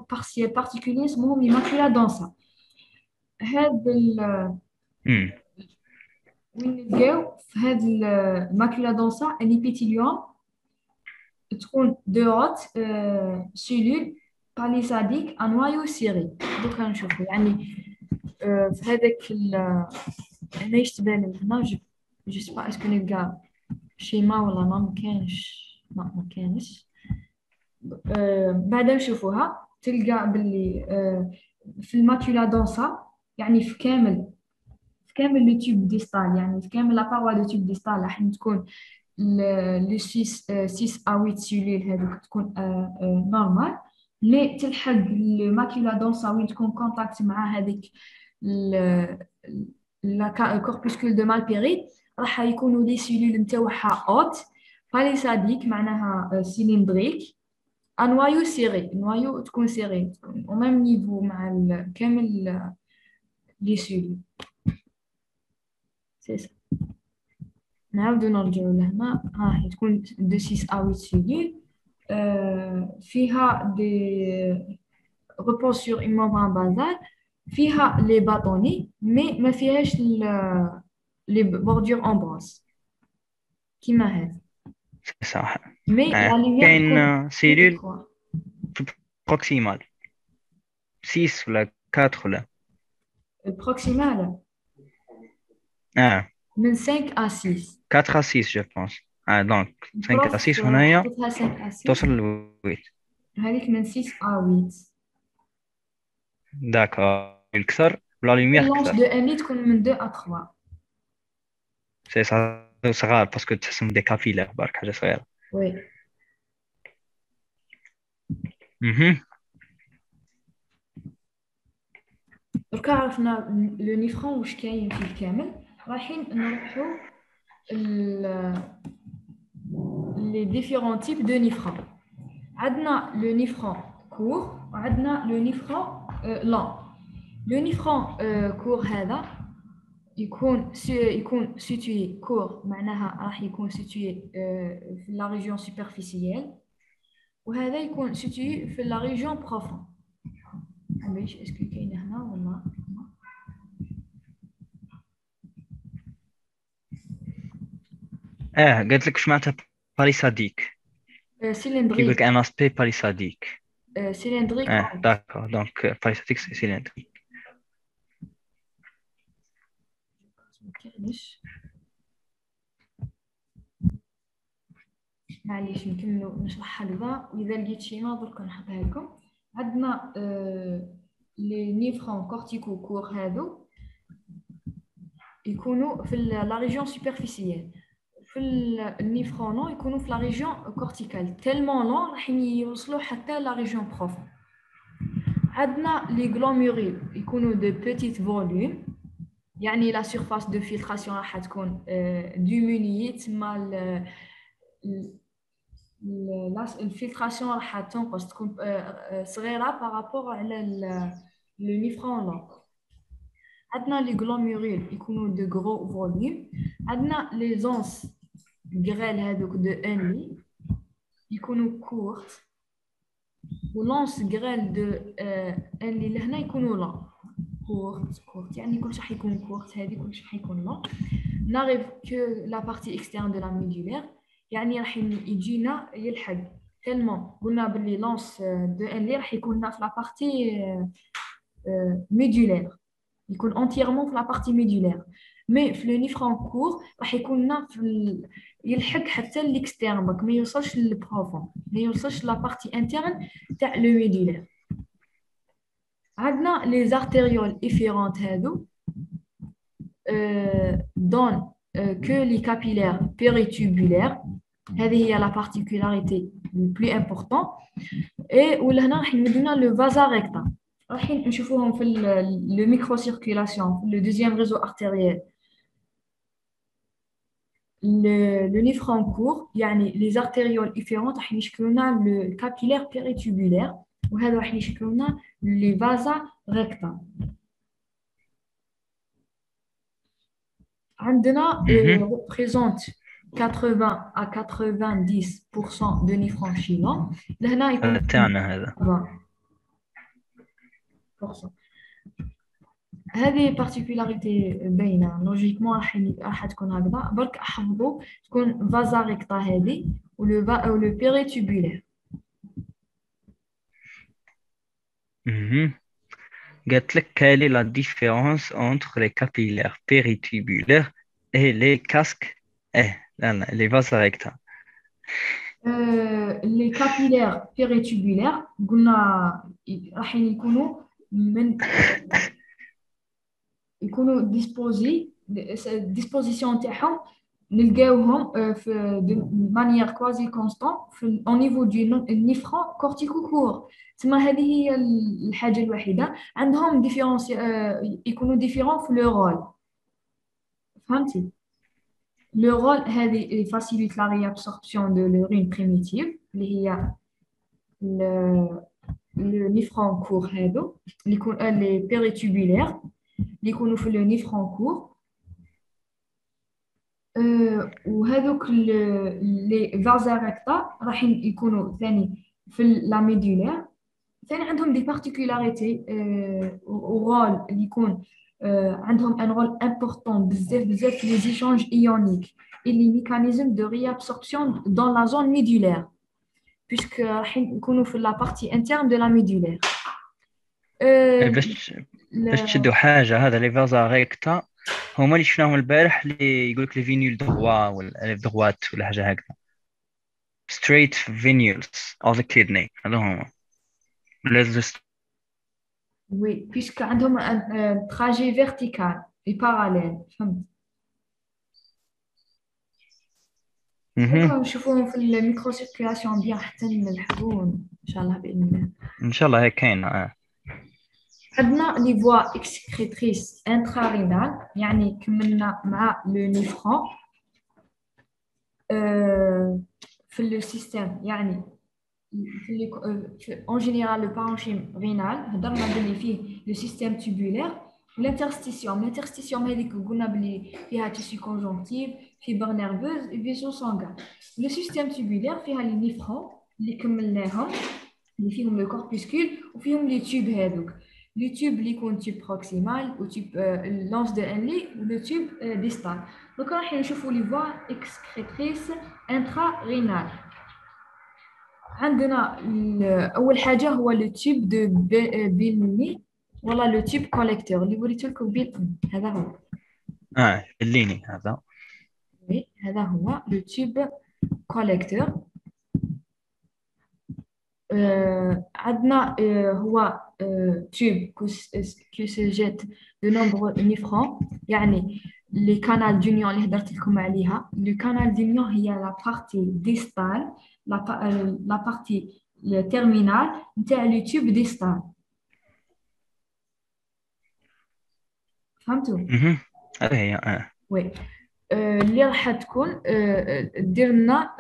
partielles particulières اسمهم les macula densa. هذا وين نلقاو في هذا الماكولا دونسا ان ابيثيليوم تكون دو هوت سيلول باليساديك ان نوايو سيري. دوكا نشوفوا يعني في هذاك هنا يشتبان هنا جو سي با اسكو نلقى شيما ولا ما كانش ما كانش. بعدا نشوفوها تلقى باللي في الماكولا دونسا يعني في كامل لو تيوب ديستال يعني في كامل لا باروا لو تيوب ديستال راح تكون لو 6 ا 8 سيلول هذوك تكون نورمال. مي تلحق الماكيولا دونسا وين تكون كونتاكت مع هذيك لا كوربuscule دو مالبيري راح يكونوا لي سيلول نتاعها اوت باليساديك معناها سيليندريك انوايو سيري. نوايو تكون سيري او ميم نيفو مع كامل لي سيلول. نعاودو نرجعو لهنا. هي تكون دو 6 ا 8 سيلول فيها دي repose sur une membrane basale فيها لي باطوني مي ما فيهاش لي بوردور en brosse كيما هذا. صح. مي لا لوميير كاين سيلول تكون بروكسيمال 6 ولا 4 ولا البروكسيمال من 5 à 6 4 à 6 je pense. Donc 5 à 6 هنايا حطيتها 5 à 6 توصل ل 8. هذيك من 6 à 8. داكور الكثر بلا لوميير اللونس كثر. دو ان تكون من 2 à 3. سي صغار باسكو تحسهم دي كافيلار برك حاجه صغيره. وي دركا عرفنا لو نيفرون واش كاين فيه كامل. رايحين نروحو les différents types de nifrons. عندنا le nifron court وعندنا le nifron long. Le nifron court هذا يكون situé court معناها راح يكون situé في la région superficielle وهذا يكون situé في la région profonde. باش اسكو كاين هنا ولا قالت لك واش معناتها باليساديك. cylindrique كيقول لك ان اسبي باليساديك. cylindrique داكور دونك باليساديك سي سيليندريك. مكانش معليش نكملوا نشرحها دابا واذا لقيت شي ما درك نحطها لكم. عندنا لي نيفرون كورتيكو كور هادو يكونوا في لا ريجيون سوبرفيسيال. في النيفرون لون يكونوا في لا ريجيون كورتيكال تيلمون لون راح يوصلوا حتى لا ريجيون بروفون. عندنا لي غلوميرول يكونوا دو بيتيت فوليوم يعني لا سيرفاس دو فلتراسيون راح تكون ديمونيي تما الفلتراسيون راح تنقص تكون صغيره بارابور على لو نيفرون لون. عندنا les glomérules يكونوا de gros volume. عندنا les onces grêles هذوك de 1 lit يكونوا courtes. ولونس غرال دو ان اللي لهنا يكونوا لا كورت يعني كلش راح يكون كورت هذه كلش راح يكون لا ناريف كو لا بارتي اكسترن دو لا ميدولير يعني راح يجينا يلحق تالمون قلنا باللي لونس دو ان اللي راح يكون لنا في لا بارتي ميدولير يكون انتيرمون في لا بارتي ميدولير مي في لو نيفرون كور راح يكون لنا في يلحق حتى الاكسترن دونك ما يوصلش للبروفون ما يوصلش لا بارتي انترن تاع لو ميدولير عندنا لي زارتيريول افيرونت هادو دون كو لي كابيلير بيريتوبولير هذه هي لا بارتيكولاريتي البلو امبورطون اي ولهنا راح يمدونا لو فازا ريكتا راح نشوفوهم في لو ميكرو سيركيلاسيون في لو دوزيام ريزو ارتيريال le néphron court يعني les artérioles efférentes راح يشكلوا لنا le capillaire péritubulaire وهذا راح يشكلوا لنا les vasa recta عندنا représente 80 à 90% de néphron chilant لهنا يكون تاعنا هذا 20%. هذه بارتيكولاريتي باينه لوجيكمون راح تكون هكذا برك احفظوا تكون فازا ريكتا هذه ولو بيريتوبولير قالت لك quelle est la différence entre les capillaires péritubulaires et les casques لا les vases recta لي كابيلير بيريتوبولير قلنا راح يكونوا ديسبوزيسيون تاعهم نلقاوهم في دو مانيير كوازي كونستون في او نيفو دو نيفرون كورتيكو كور تما هذه هي الحاجه الوحيده عندهم ديفيرونس يكونوا ديفيرون في لو رول فهمتي لو رول هذه فاسيليت لا ريابسوربسيون دو لورين بريميتيف اللي هي لو نيفرون كور هادو اللي يكون لي بيريتوبولير اللي يكونوا في لو نيفرون كور وهذوك لي فازا ريكتا راح يكونوا ثاني في لا ميدولير ثاني عندهم دي بارتيكولاريتي رول اللي يكون عندهم ان رول امبورطون بزاف في لي زيشانج ايونيك et les mécanismes de réabsorption dans la zone médulaire puisque راح يكونوا في la partie interne de la médulaire باش تشدوا حاجه هذا لي فازا ريكتا هما اللي شفناهم البارح اللي يقول لك لي فينيول دروا ولا الف دروات ولا حاجه هكذا straight venules of the kidney هذا هما oui puisque عندهم un trajet vertical et parallèle فهمت نشوفوهم في الميكرو سيركيلاسيون بيان حتى نلحقون ان شاء الله باذن الله ان شاء الله هيك كاين عندنا لي فوا اكسكريتريس انترارينال يعني كملنا مع لو نيفرون في لو سيستيم يعني في اون جينيرال لو بارونشيم رينال هضرنا بلي فيه لو سيستيم تيبولير الانترستيسيوم هذيك قلنا بلي فيها تيسي كونجونكتيف فيبر نيرفوز فيسو سانغان لو سيستيم تيبولير فيها لي نيفرون اللي كملناهم اللي فيهم لو كوربوسكول وفيهم لي تيوب هذوك لو تيوب اللي يكون تيوب بروكسيمال و تيوب لونس دو ان لي ولو تيوب ديستال دونك راح نشوفوا لي فوا اكسكريتريس انترا رينال عندنا اول حاجه هو لو تيوب دو بيلمي ولا لو تيوب كوليكتور اللي وريت لكم هذا هو الليني هذا هذا هو لو تيوب كوليكتور عندنا هو تيوب كو سو جيت دو نومبر نيفرون يعني لي كانال دونيون اللي هضرت لكم عليها لو كانال دونيون هي لا بارتي ديستال لا بارتي تيرمينال نتاع لو تيوب ديستال فهمتوا هذه هي وي اللي راح تكون دير لنا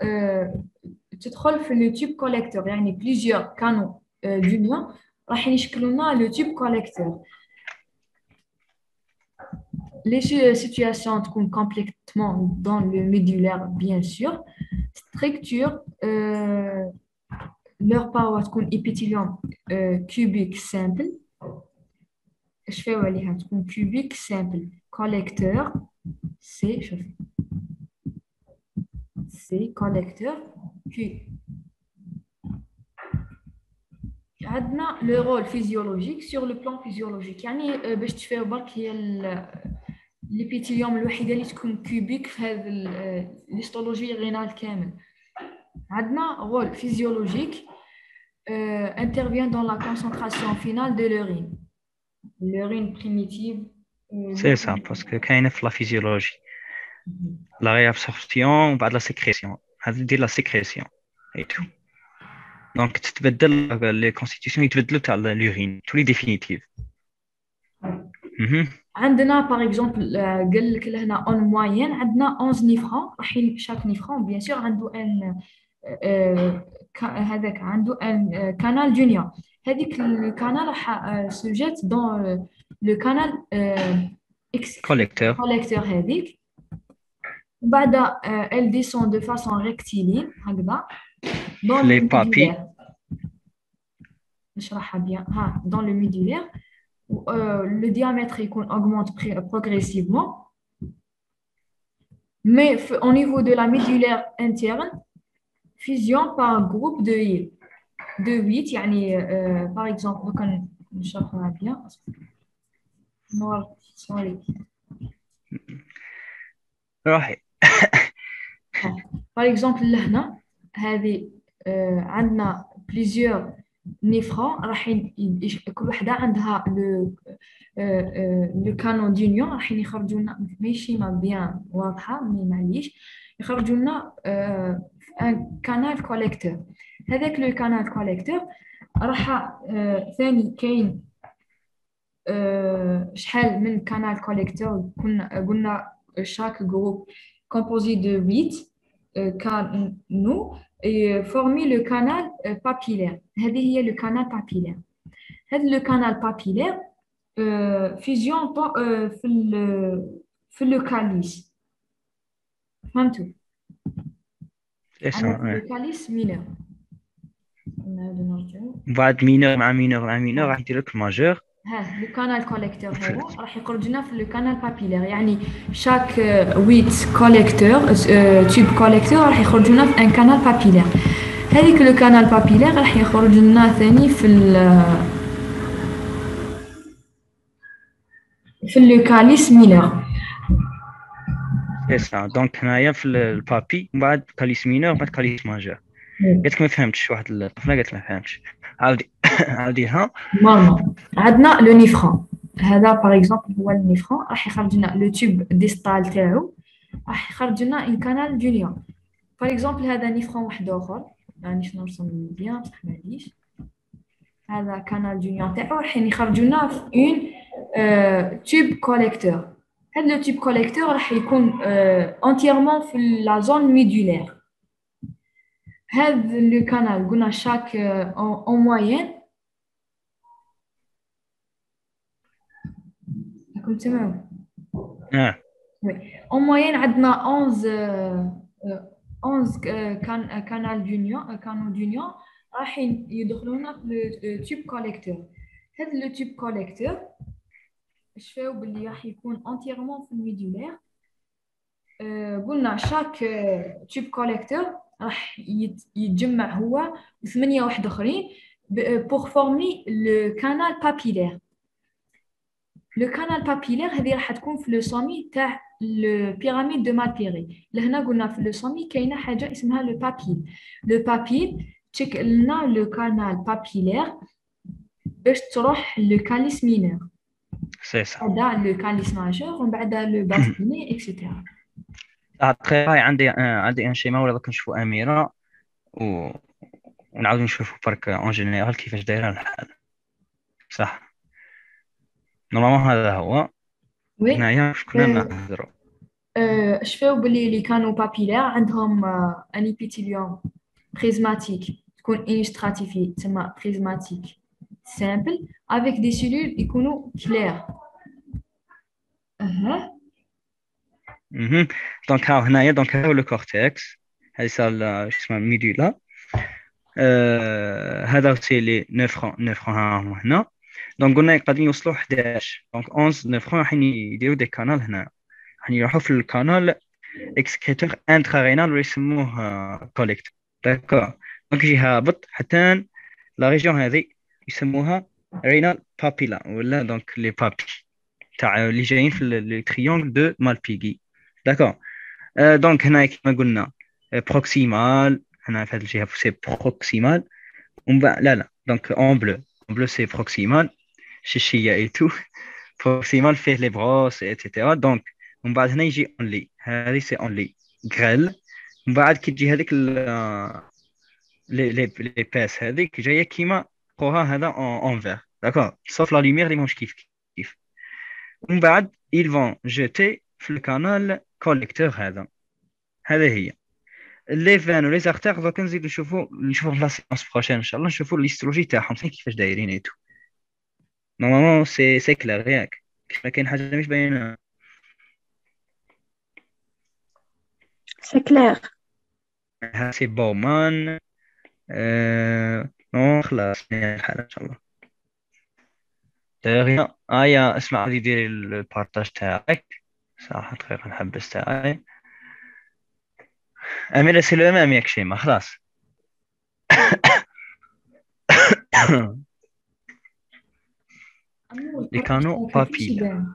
تدخل في لو تيوب كوليكتور يعني بليزيور كانو دونيون راح يشكلوا لنا لو تيوب كوليكتور les situations sont complètement dans le médulaire, bien sûr. Structure, leur paroi تكون épithélium cubique simple. Je fais عليها تكون cubique simple. Collecteur, c'est collecteur Q. عندنا le rôle physiologique sur le plan physiologique. يعني باش تفهم برك هي الابيثيليوم الوحيده اللي تكون كوبيك في هذا الهيستولوجي غينال كامل. عندنا rôle physiologique intervient dans la concentration finale de l'urine primitive. C'est ça, parce que quand il y a la physiologie, la réabsorption, بعد la sécrétion, هذه دير la sécrétion et tout. Donc تتبدل les constitutions يتبدلوا تاع l'urine, tous les définitifs. عندنا par exemple قال لك لهنا en moyenne عندنا 11 نيفرون راح chaque نيفرون bien sûr عنده ان هذاك عنده ان canal junior. هذيك الكانال راح سوجيت dans le canal collecteur هذيك. بعد elle descend de façon rectiligne هكذا dans les le papilles. نشرحها bien dans le médulaire. Le diamètre augmente progressivement. Mais au niveau de la médulaire interne, fusion par un groupe de 8. يعني, par exemple, نشرحها bien. Sorry. Par exemple, لهنا هذه عندنا plusieurs نيفرون راح كل وحده عندها لو كانون دونيون راح يخرجوا لنا ماشي ما بيان واضحه مي معليش يخرجوا لنا ان كانال كوليكتور. هذاك لو كانال كوليكتور راح ثاني كاين شحال من كانال كوليكتور قلنا chaque groupe composé de 8 canaux et former le canal papillaire. هذه هي le canal papillaire. هذا le canal papillaire fusion في le calice. فهمتوا؟ le calice mineur. بعد مينور مع راح يدير لك الماجور. لو كانال كوليكتور هذا راح يخرج لنا في لو كانال بابيلير. يعني شاك 8 كوليكتور تيوب كوليكتور راح يخرج لنا في ان كانال بابيلير. هذيك لو كانال بابيلير راح يخرج لنا ثاني في لو كاليس مينور. سا دونك هنايا في البابي من بعد كاليس مينور من بعد كاليس ماجور. قلت ما فهمتش واحد الطفله قالت ما فهمتش. عاوديها. ماما عندنا لو نيفرون هذا باغ اكزومبل هو النيفرون راح يخرج لنا لو تيوب ديستال تاعو راح يخرج لنا ان كانال جونيور. باغ اكزومبل هذا نيفرون واحد اخر يعني شنو نرسم بيان بصح معليش. هذا كانال جونيور تاعو راح يخرج لنا في اون تيوب كوليكتور. هذا لو تيوب كوليكتور راح يكون انتيرمون في لا زون ميدولير. هذا لو كانال قلنا شاك اون موين راكم تسمعوا وي اون موين عندنا 11 كانال جونيور راح يدخلونا في لو تيوب كوليكتور. هذا لو تيوب كوليكتور شفاو باللي راح يكون انتيرمون في الميدولير. قلنا شاك تيوب كوليكتور راح يتجمع هو وثمانية واحد اخرين pour former le canal papillaire. Le canal papillaire هذه راح تكون في لو سومي تاع البيراميد دو مالبيري. لهنا قلنا في لو سومي كاينه حاجه اسمها لو بابيل. لو بابيل تشكل لنا لو كانال بابيلير باش تروح لو كاليس مينور. سي سا. هذا لو كاليس ماجور ومن بعد لو باسيني اكسيتيرا. هاي عندي ان شيما ولا كنشوفوا اميره ونعاودوا نشوفوا برك اون جينيرال كيفاش دايره الحال. صح نورمالمون هذا هو. هنايا كنا نهضروا شفاو باللي اللي كانوا بابيلير عندهم ان ايبيثيليوم بريزماتيك تكون انستراتيفي تسمى بريزماتيك سامبل افيك دي سيلول يكونوا كلير. Mhm. Donc هنايا donc هذا هو le cortex هذه صار شو اسمه الميدولا هذا سي لي نيفرون ها هما هنا دونك قلنا قاعدين يوصلوا 11 دونك 11 نيفرون راح يديروا دي كانال هنا راح يروحوا في الكانال اكسكريتور انترارينال ويسموه كوليكت داكور دونك يجي هابط حتى لا ريجيون هذه يسموها رينال بابيلا ولا دونك لي بابي تاع اللي جايين في لي تريونغل دو مالبيغي داكور دونك هنا كما قلنا بروكسيمال هنا في هذه الجهه سي بروكسيمال ومن بعد لا دونك اون بلو سي بروكسيمال شيشيه اي تو بروكسيمال فيه لي بروس ايتترا دونك ومن بعد هنا يجي اونلي هذه سي اونلي غريل ومن بعد كي تجي هذيك لي باس هذيك جايه كيما قوها هذا اون فير داكور سوف لا لوميير اللي ماهوش كيف ومن بعد ils vont jeter في الكانال كوليكتور هذا هي لي فان ولي زارتير دوك نزيد نشوفوا في لا سيونس بروشين ان شاء الله نشوفوا الهيستولوجي تاعهم كيفاش دايرين ايتو نورمالمون سي كلير ياك ما كاين حاجه مش باينه سي كلير سي بومان نو خلاص الحال ان شاء الله دايرين يا اسمع غادي ديري البارطاج تاعك صح دقيقه نحبس تاعي أميرة سي لو ميم ياك شيما خلاص لي كانو بابيلا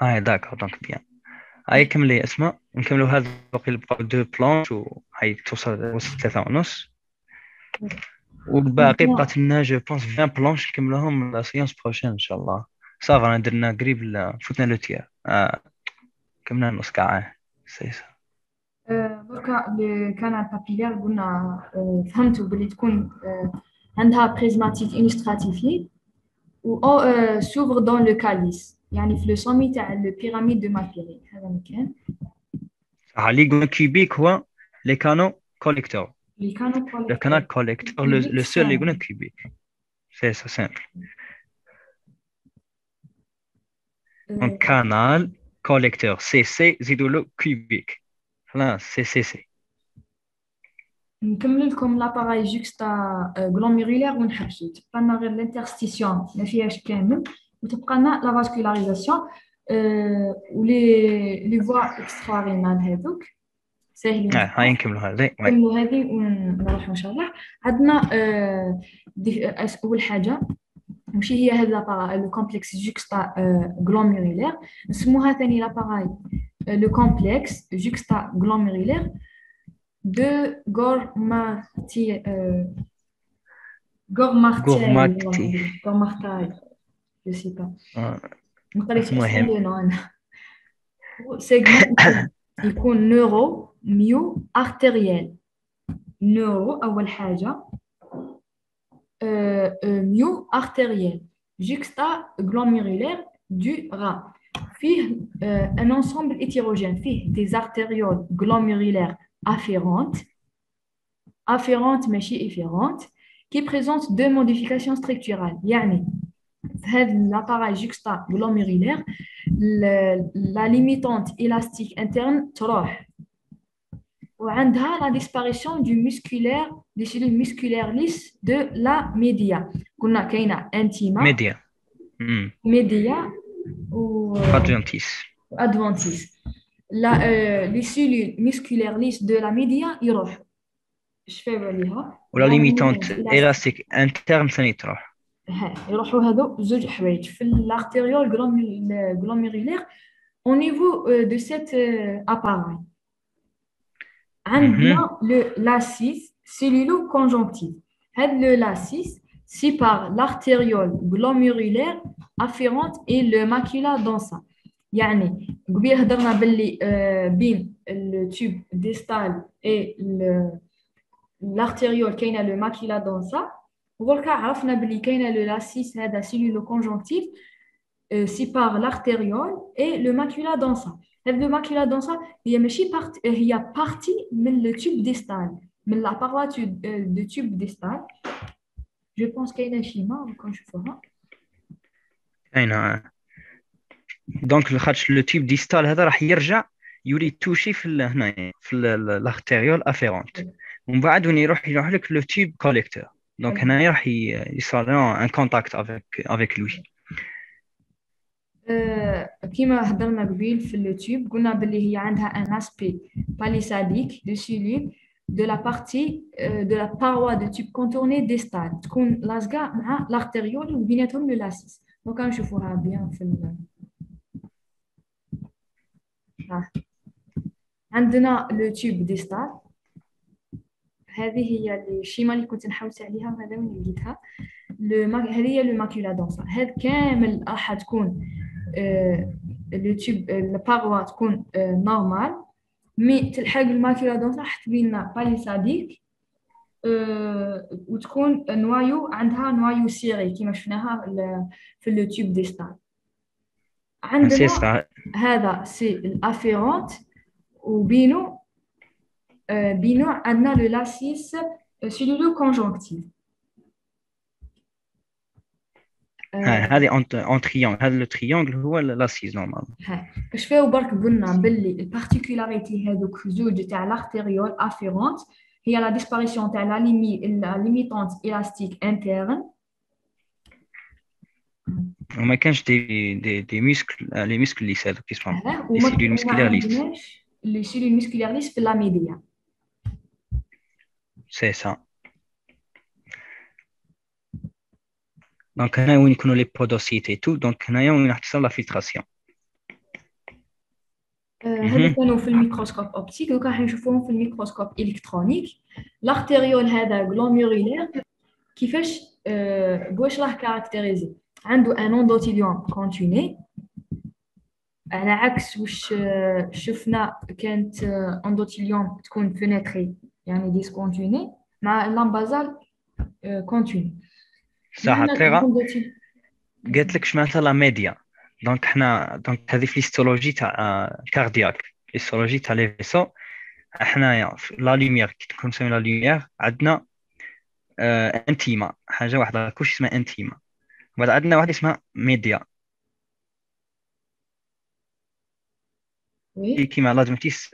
داكور دونك بيان كملي اسماء نكملوا هذا باقي يبقاو دو بلانش وهاي توصل 3.5 والباقي بقات لنا جو بونس 20 بلانش نكملوهم لا سيونس بروشين ان شاء الله صافا درنا قريب فوتنا لو تير كملنا نص كاع سيسا دركا الكانال بابيلير قلنا فهمتوا باللي تكون عندها بريزماتيك انستراتيفي و s'ouvre dans le calice يعني في لو سومي تاع البيراميد دو مالبيري هذا مكان صح اللي قلنا كيوبيك هو لي كانو كوليكتور اللي كانوا le canal collecteur le seul اللي قلنا كيوبيك c'est ça simple donc canal collecteur CC زيدوا له كيوبيك خلاص CC نكمل لكم لاباراي جوكستا غلوميرولير ونحبسو تبقى لنا غير الانترستيسيون ما فيهاش كامل وتبقى لنا لا فاسكولاريزاسيون ولي فوا اكسترارينال هذوك ساهلين هاي نكملوا هذه نكملوا هذه ونروحوا ان شاء الله عندنا اول حاجه ماشي هي هذا لاباراي لو كومبلكس جوكستا غلوميرولير نسموها ثاني لاباراي لو كومبلكس جوكستا غلوميرولير de Gormartail, je sais pas. Segment يكون نورو ميو ارتيريال نورو أول حاجة ميو ارتيريال جوكستا غلوميرولير دو را فيه un ensemble hétérogène فيه des artérioles glomérulaires afférentes ماشي efférentes qui présentent deux modifications structurales يعني في هذا l'appareil juxtaglomérulaire la limitante élastique interne تروح وعندها la disparition du musculaire des cellules musculaires lisses de la média قلنا كاينه انتيما média ou adventice les cellules musculaires lisses de la média يروحوا اش فاهموا عليها ولا ليميتانت الاستيك انترن ثاني تروح يروحوا هذو زوج حوايج في الارتيريول غلوميرولير au niveau de cet appareil عندنا le lacis cellulo-conjonctif هذا le lacis sépare l'artériole glomérulaire afférente et le macula densa يعني قبيل هضرنا باللي بين التوب ديستال et l'artériole كاينه le macula densa وغلقا عرفنا باللي كاينه le lacis هذا cellulo-conjonctif sépare l'artériole et le macula densa هذا le macula densa هي ماشي هي partie من le tube distal من la paroi de tube distal je pense كاينه شيما كون نشوفوها كاينه دونك خاطش لو تيب ديستال هذا راح يرجع يولي توشي هنايا في الارتيريول افيرونت، ومن بعد وين يروح لك لو تيب كوليكتور. دونك هنايا راح يصير ان كونتاكت افيك لوي. كيما هضرنا قبيل في اليوتيوب قلنا باللي هي عندها ان اسبي باليساديك دو سيلول de la partie de la paroi de tube contourné distal تكون لاصقه مع l'artériole وبيناتهم لو لاسيس. دونك نشوفوها بيان في عندنا لو تيوب ديستال. هذه هي الشيما اللي كنت نحوس عليها وهذا وين لقيتها. هذه هي لو ماكيولا دونسا. هذا كامل راح تكون لو تيوب الباروا تكون نورمال، مي تلحق الماكيولا دونسا راح تبين لنا باليساديك وتكون نوايو عندها نوايو سيري كما شفناها في لو تيوب ديستال. عندنا هذا سي الافيرونت وبينو عندنا لو لاسيس سيلولو كونجونكتيف. هذه اون تريونغل، هذا لو تريونغل هو لاسيس نورمال. كاش فيها برك قلنا باللي البارتيكولاريتي هذوك زوج تاع لارتيريول افيرونت هي لا ديسباريسيون تاع لا ليميتونت الاستيك انترن، وما كانش دي ميسكل، لي ميسكل ليس هذوك اسمهم لي سيلول ميسكولير ليس، لي سيلول ميسكولير ليس في لا ميديا. سي سا. دونك هنا وين يكونوا لي بودوسيت اي تو، دونك هنايا وين راح تصير لا فلتراسيون. هذو كانوا في الميكروسكوب اوبتيك، دوكا راح نشوفوهم في الميكروسكوب الكترونيك. لارتيريول هذا غلوميرولير كيفاش واش راه كاركتيريزي؟ عنده ان اندوتيليوم كونتيني على عكس واش شفنا كانت اندوتيليوم تكون فينيتري يعني ديسكونتيني مع لامبازال كونتيني. صح تريغا قالت لك شمالتها لا ميديا. دونك حنا دونك هذه في ليستولوجي تاع كاردياك، ليستولوجي تاع لي فيسو. حنايا لا لوميير كي تكون نسمي لا لوميير عندنا انتيما، حاجه واحده كلشي اسمها انتيما، وبعد عندنا واحده اسمها ميديا كيما لادفنتيس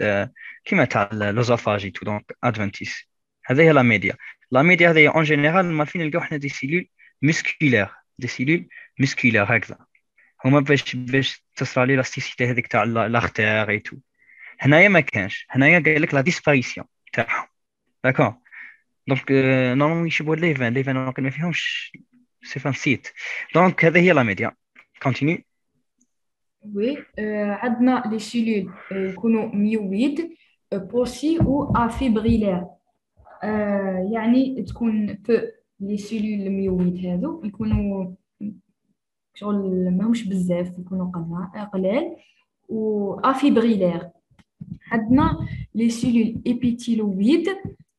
كيما تاع لوزوفاجي تو. دونك ادفنتيس هذه هي لا ميديا. لا ميديا هذه اون جينيرال ما فين نلقاو حنا دي سيلول مسكولير، دي سيلول مسكولير هكذا هما باش تصرى لي لاستيسيتي هذيك تاع لارتير اي تو. هنايا ما كانش، هنايا قال لك لا ديسباريسيون تاعهم. داكور دونك نورمالمون يشبهوا ليفان واقيلا ما فيهمش صفه نسيت. دونك هذه هي لا ميديا. كونتينيو. وي عندنا لي سيلول يكونوا ميويد بوسي او افيبريلير. يعني تكون لي سيلول الميويد هذو يكونوا شغل ماهمش بزاف، يكونوا قلال و افيبريلير. عندنا لي سيلول ايبيثيلويد.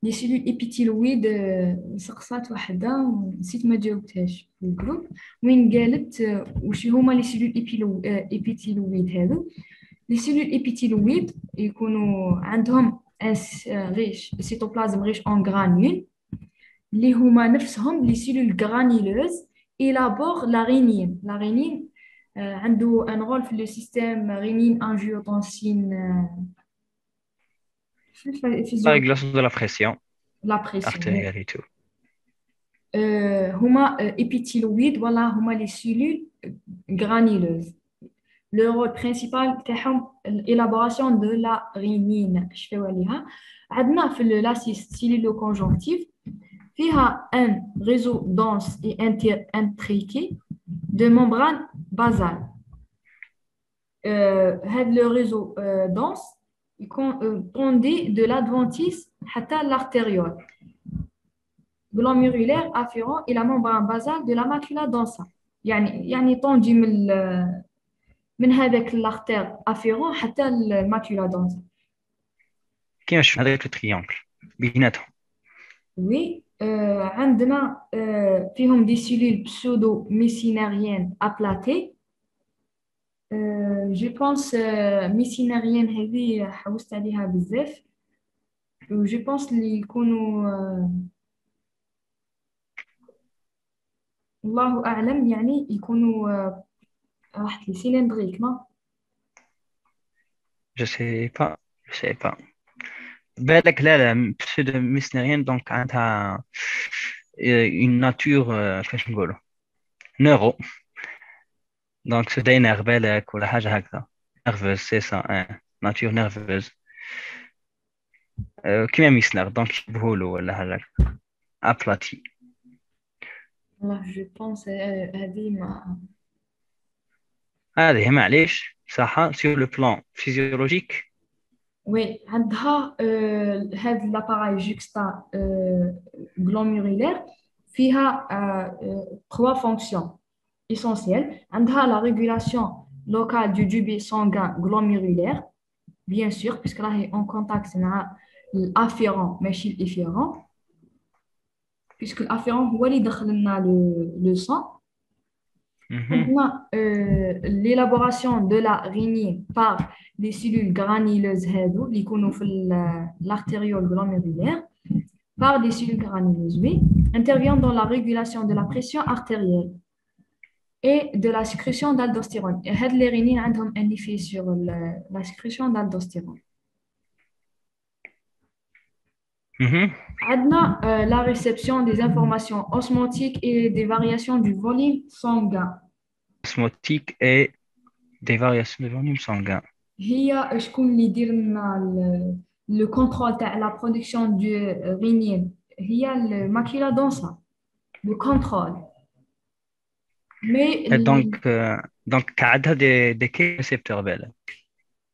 لي سيلول ايبيثيلويد سقسات وحده نسيت ما جاوبتهاش في الجروب وين قالت واش هما لي سيلول ايبيثيلويد هذو. لي سيلول ايبيثيلويد يكونوا عندهم غيش سيتوبلازم غيش اون غرانيول اللي هما نفسهم لي سيلول غرانيلوز إلابور لا رينين. لا رينين عنده ان رول في لو سيستيم رينين انجيوتنسين لا ريغلاسيون دو لا بريسيون لا بريسيون artérielle et tout. هما épithyloïdes ولا هما les cellules granuleuses. Le rôle principal تاعهم l'élaboration de la rénine. شفاو عليها عندنا في اللاسيس cellullo-conjonctif فيها un réseau dense et intriqué de membrane basale. هذا le réseau dense conduit de l'adventice حتى l'artériole glomérulaire afférent et la membrane basale de la macula densa. يعني طونجي من هذاك الارتير افيرون حتى الماكولا دونسا. كيما شفنا هذاك التريونغل بيناتهم. وي عندنا فيهم دي سيلول بسودو ميسيناريين ابلاتي. جو بونس ميسيناريين هذه حوست عليها بزاف جو بونس اللي يكونوا الله اعلم يعني يكونوا راحت لي cylindrique non. Je sais pas. Je sais pas. بالك لا pseudo-mesnérienne donc عندها une nature كيفاش نقولوا neuro donc se d'énerve بالك ولا حاجة هكذا nerveuse c'est ça nature nerveuse كيما ميسنر donc يبهولو ولا حاجة هكذا aplati. والله je pense هذه ما هذه معليش صح sur le plan physiologique. oui عندها هذا l'appareil juxta glomérulaire فيها trois fonctions essentielles. عندها la régulation locale du débit sanguin glomérulaire bien sûr puisque là est en contact مع l'afférent ماشي l'efférent puisque l'afférent هو اللي يدخل لنا le sang. Maintenant, l'élaboration de la rénine par les cellules granuleuses qui sont l'artériole glomérulaire, par des cellules granuleuses, oui, intervient dans la régulation de la pression artérielle et de la sécrétion d'aldostérone. Et les rénines ont un effet sur la sécrétion d'aldostérone. عندنا la réception des informations osmotiques et des variations du volume sanguin. Osmotique et des variations de volume sanguin. هي شكون اللي يدير لنا le contrôle تاع la production du rénine هي الماكيلا دونسا le contrôle. Mais Et donc عندها des récepteurs بالك.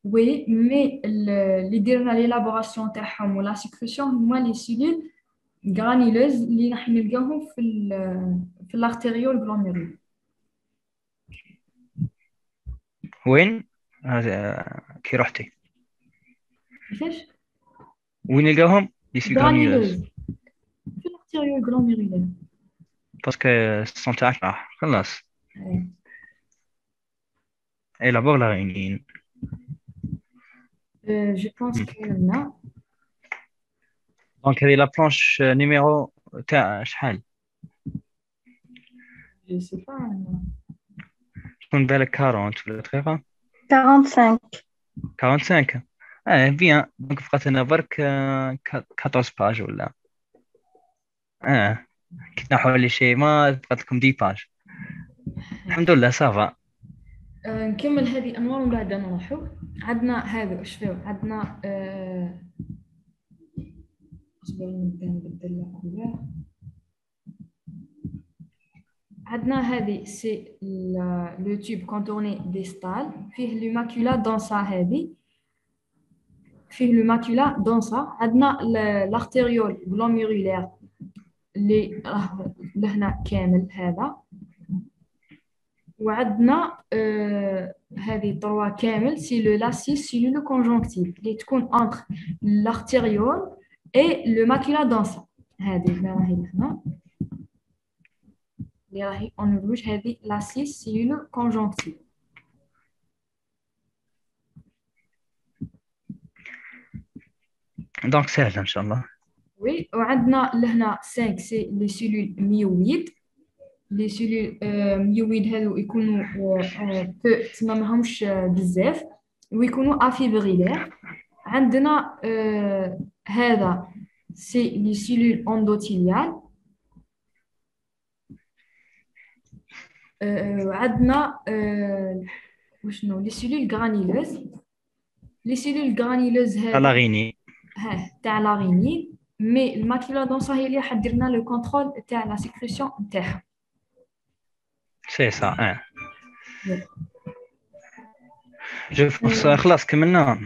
oui mais اللي يدير لنا l'élaboration تاعهم ولا sécrétion هما les cellules granuleuses اللي راح نلقاهم في l'artériole glomérulaire. وين هذا كي رحتي كيفاش وين نلقاهم les cellules granuleuses في l'artériole glomérulaire parce que الصوت تاعك راح خلاص ouais. élabore la rénine. Je pense que là donc هذه la planche numéro تاع شحال je sais pas شكون بالك 40 ولا دقيقة 45 45 bien donc بقات لنا برك 14 باج ولا كي تنحوا لي شيء ما بقات لكم 10 باج الحمد لله صافا. نكمل هذه انوار ومن بعد نروحوا عندنا هذا واش فيه عندنا اصبر نبدل الالوان. عندنا هذه سي لو تيوب كونتورني ديستال فيه لو ماكولا دونسا هذه فيه لو ماكولا دونسا. عندنا لارتيريول غلوميرولير اللي راه لهنا كامل هذا. وعندنا هذه طروا كامل سي لو لاسيس سيلولو كونجونكتيف اللي تكون انتر لارتيريول اي لو ماكولا دونسا. هذه اللي راهي هنا اللي راهي اون روج هذه لاسيس سيلولو كونجونكتيف. دونك سهل ان شاء الله. وي وعندنا لهنا 5 سي لي سيلول ميويد. لي سيلول ميويد هذو يكونوا تما ماهمش بزاف ويكونوا افيبريلير. عندنا هذا سي لي سيلول اندوتيليال. عندنا وشنو لي سيلول غرانيلوز. لي سيلول غرانيلوز هذا لا غيني تاع لا غينين مي الماكيلا دونسا هي اللي حدير لنا لو كونترول تاع لا سيكريسيون تاعها. سي سا جو خلاص كملنا.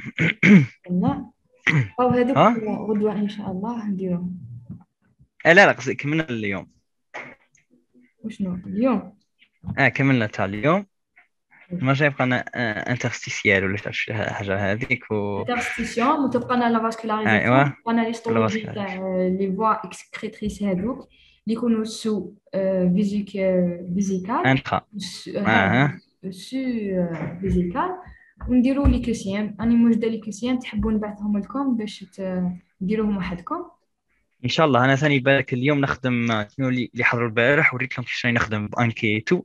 او هذوك غدوه ان شاء الله نديرهم. لا قصدي كملنا اليوم. وشنو اليوم كملنا تاع اليوم. ما جاي بقى لنا انترستيسيال ولا حاجه هذيك انترستيسيون وتبقى لنا لا فاسكولاريزاسيون تبقى لنا لي ستولوجي تاع لي فوا اكسكريتريس هذوك اللي يكونوا سو فيزيكال انترا سو فيزيكال. ونديروا لي كوسيام اني موجده لي كوسيام تحبوا نبعثهم لكم باش ديروهم وحدكم ان شاء الله. انا ثاني بالك اليوم نخدم شنو اللي حضروا البارح وريت لهم كيفاش نخدم بانكيتو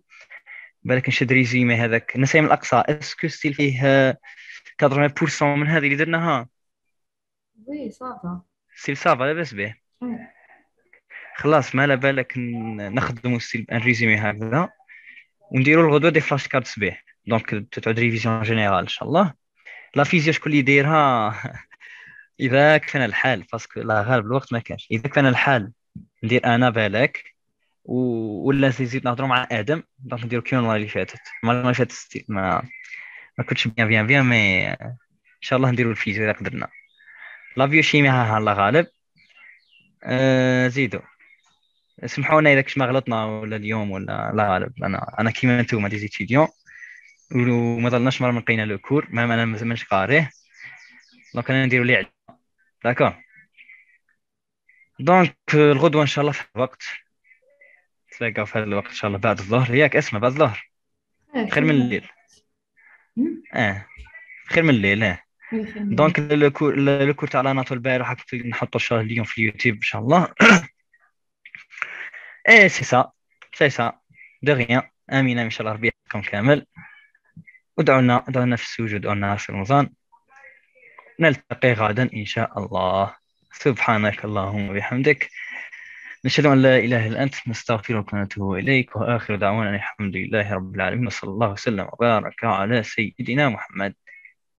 بالك نشد ريزيمي هذاك نسيم الاقصى اسكو ستيل فيه 80% من هذه اللي درناها وي صافا. ستيل صافا لاباس به. وي. خلاص ما لا بالك نخدموا ستيل ان ريزيمي هكذا ونديروا الغدوه دي فلاش كاردز به دونك تعود ريفيزيون جينيرال ان شاء الله. لا فيزياء شكون اللي يديرها اذا كان الحال باسكو لا غالب الوقت ما كانش. اذا كان الحال ندير انا بالك ولا نزيد نهضروا مع ادم دونك نديرو كيما المره اللي فاتت. المره اللي فاتت ما كنتش بيان مي ان شاء الله نديرو الفيزياء اذا قدرنا. لا بيوشيميا ها الله غالب. زيدوا سمحونا اذا كنت ما غلطنا ولا اليوم ولا لا غالب. انا كيما نتوما دي زيتيديون وما ضلناش مره من لقينا لو كور ما انا مازالش قاريه دونك انا نديرو لي داكور. دونك الغدوه ان شاء الله في الوقت تلاقاو في هذا الوقت ان شاء الله بعد الظهر. ياك اسمع بعد الظهر خير من الليل. خير من الليل. دونك الكور تاع لاناتو البارح نحطو ان شاء الله اليوم في اليوتيوب ان شاء الله. سي سا دو غيان. امين ان شاء الله ربي يحفظكم كامل. ودعونا في السجود ودعونا في رمضان. نلتقي غدا ان شاء الله. سبحانك اللهم وبحمدك نشهد ان لا اله الا انت نستغفرك ونتوب اليك واخر دعوانا الحمد لله رب العالمين وصلى الله وسلم وبارك على سيدنا محمد.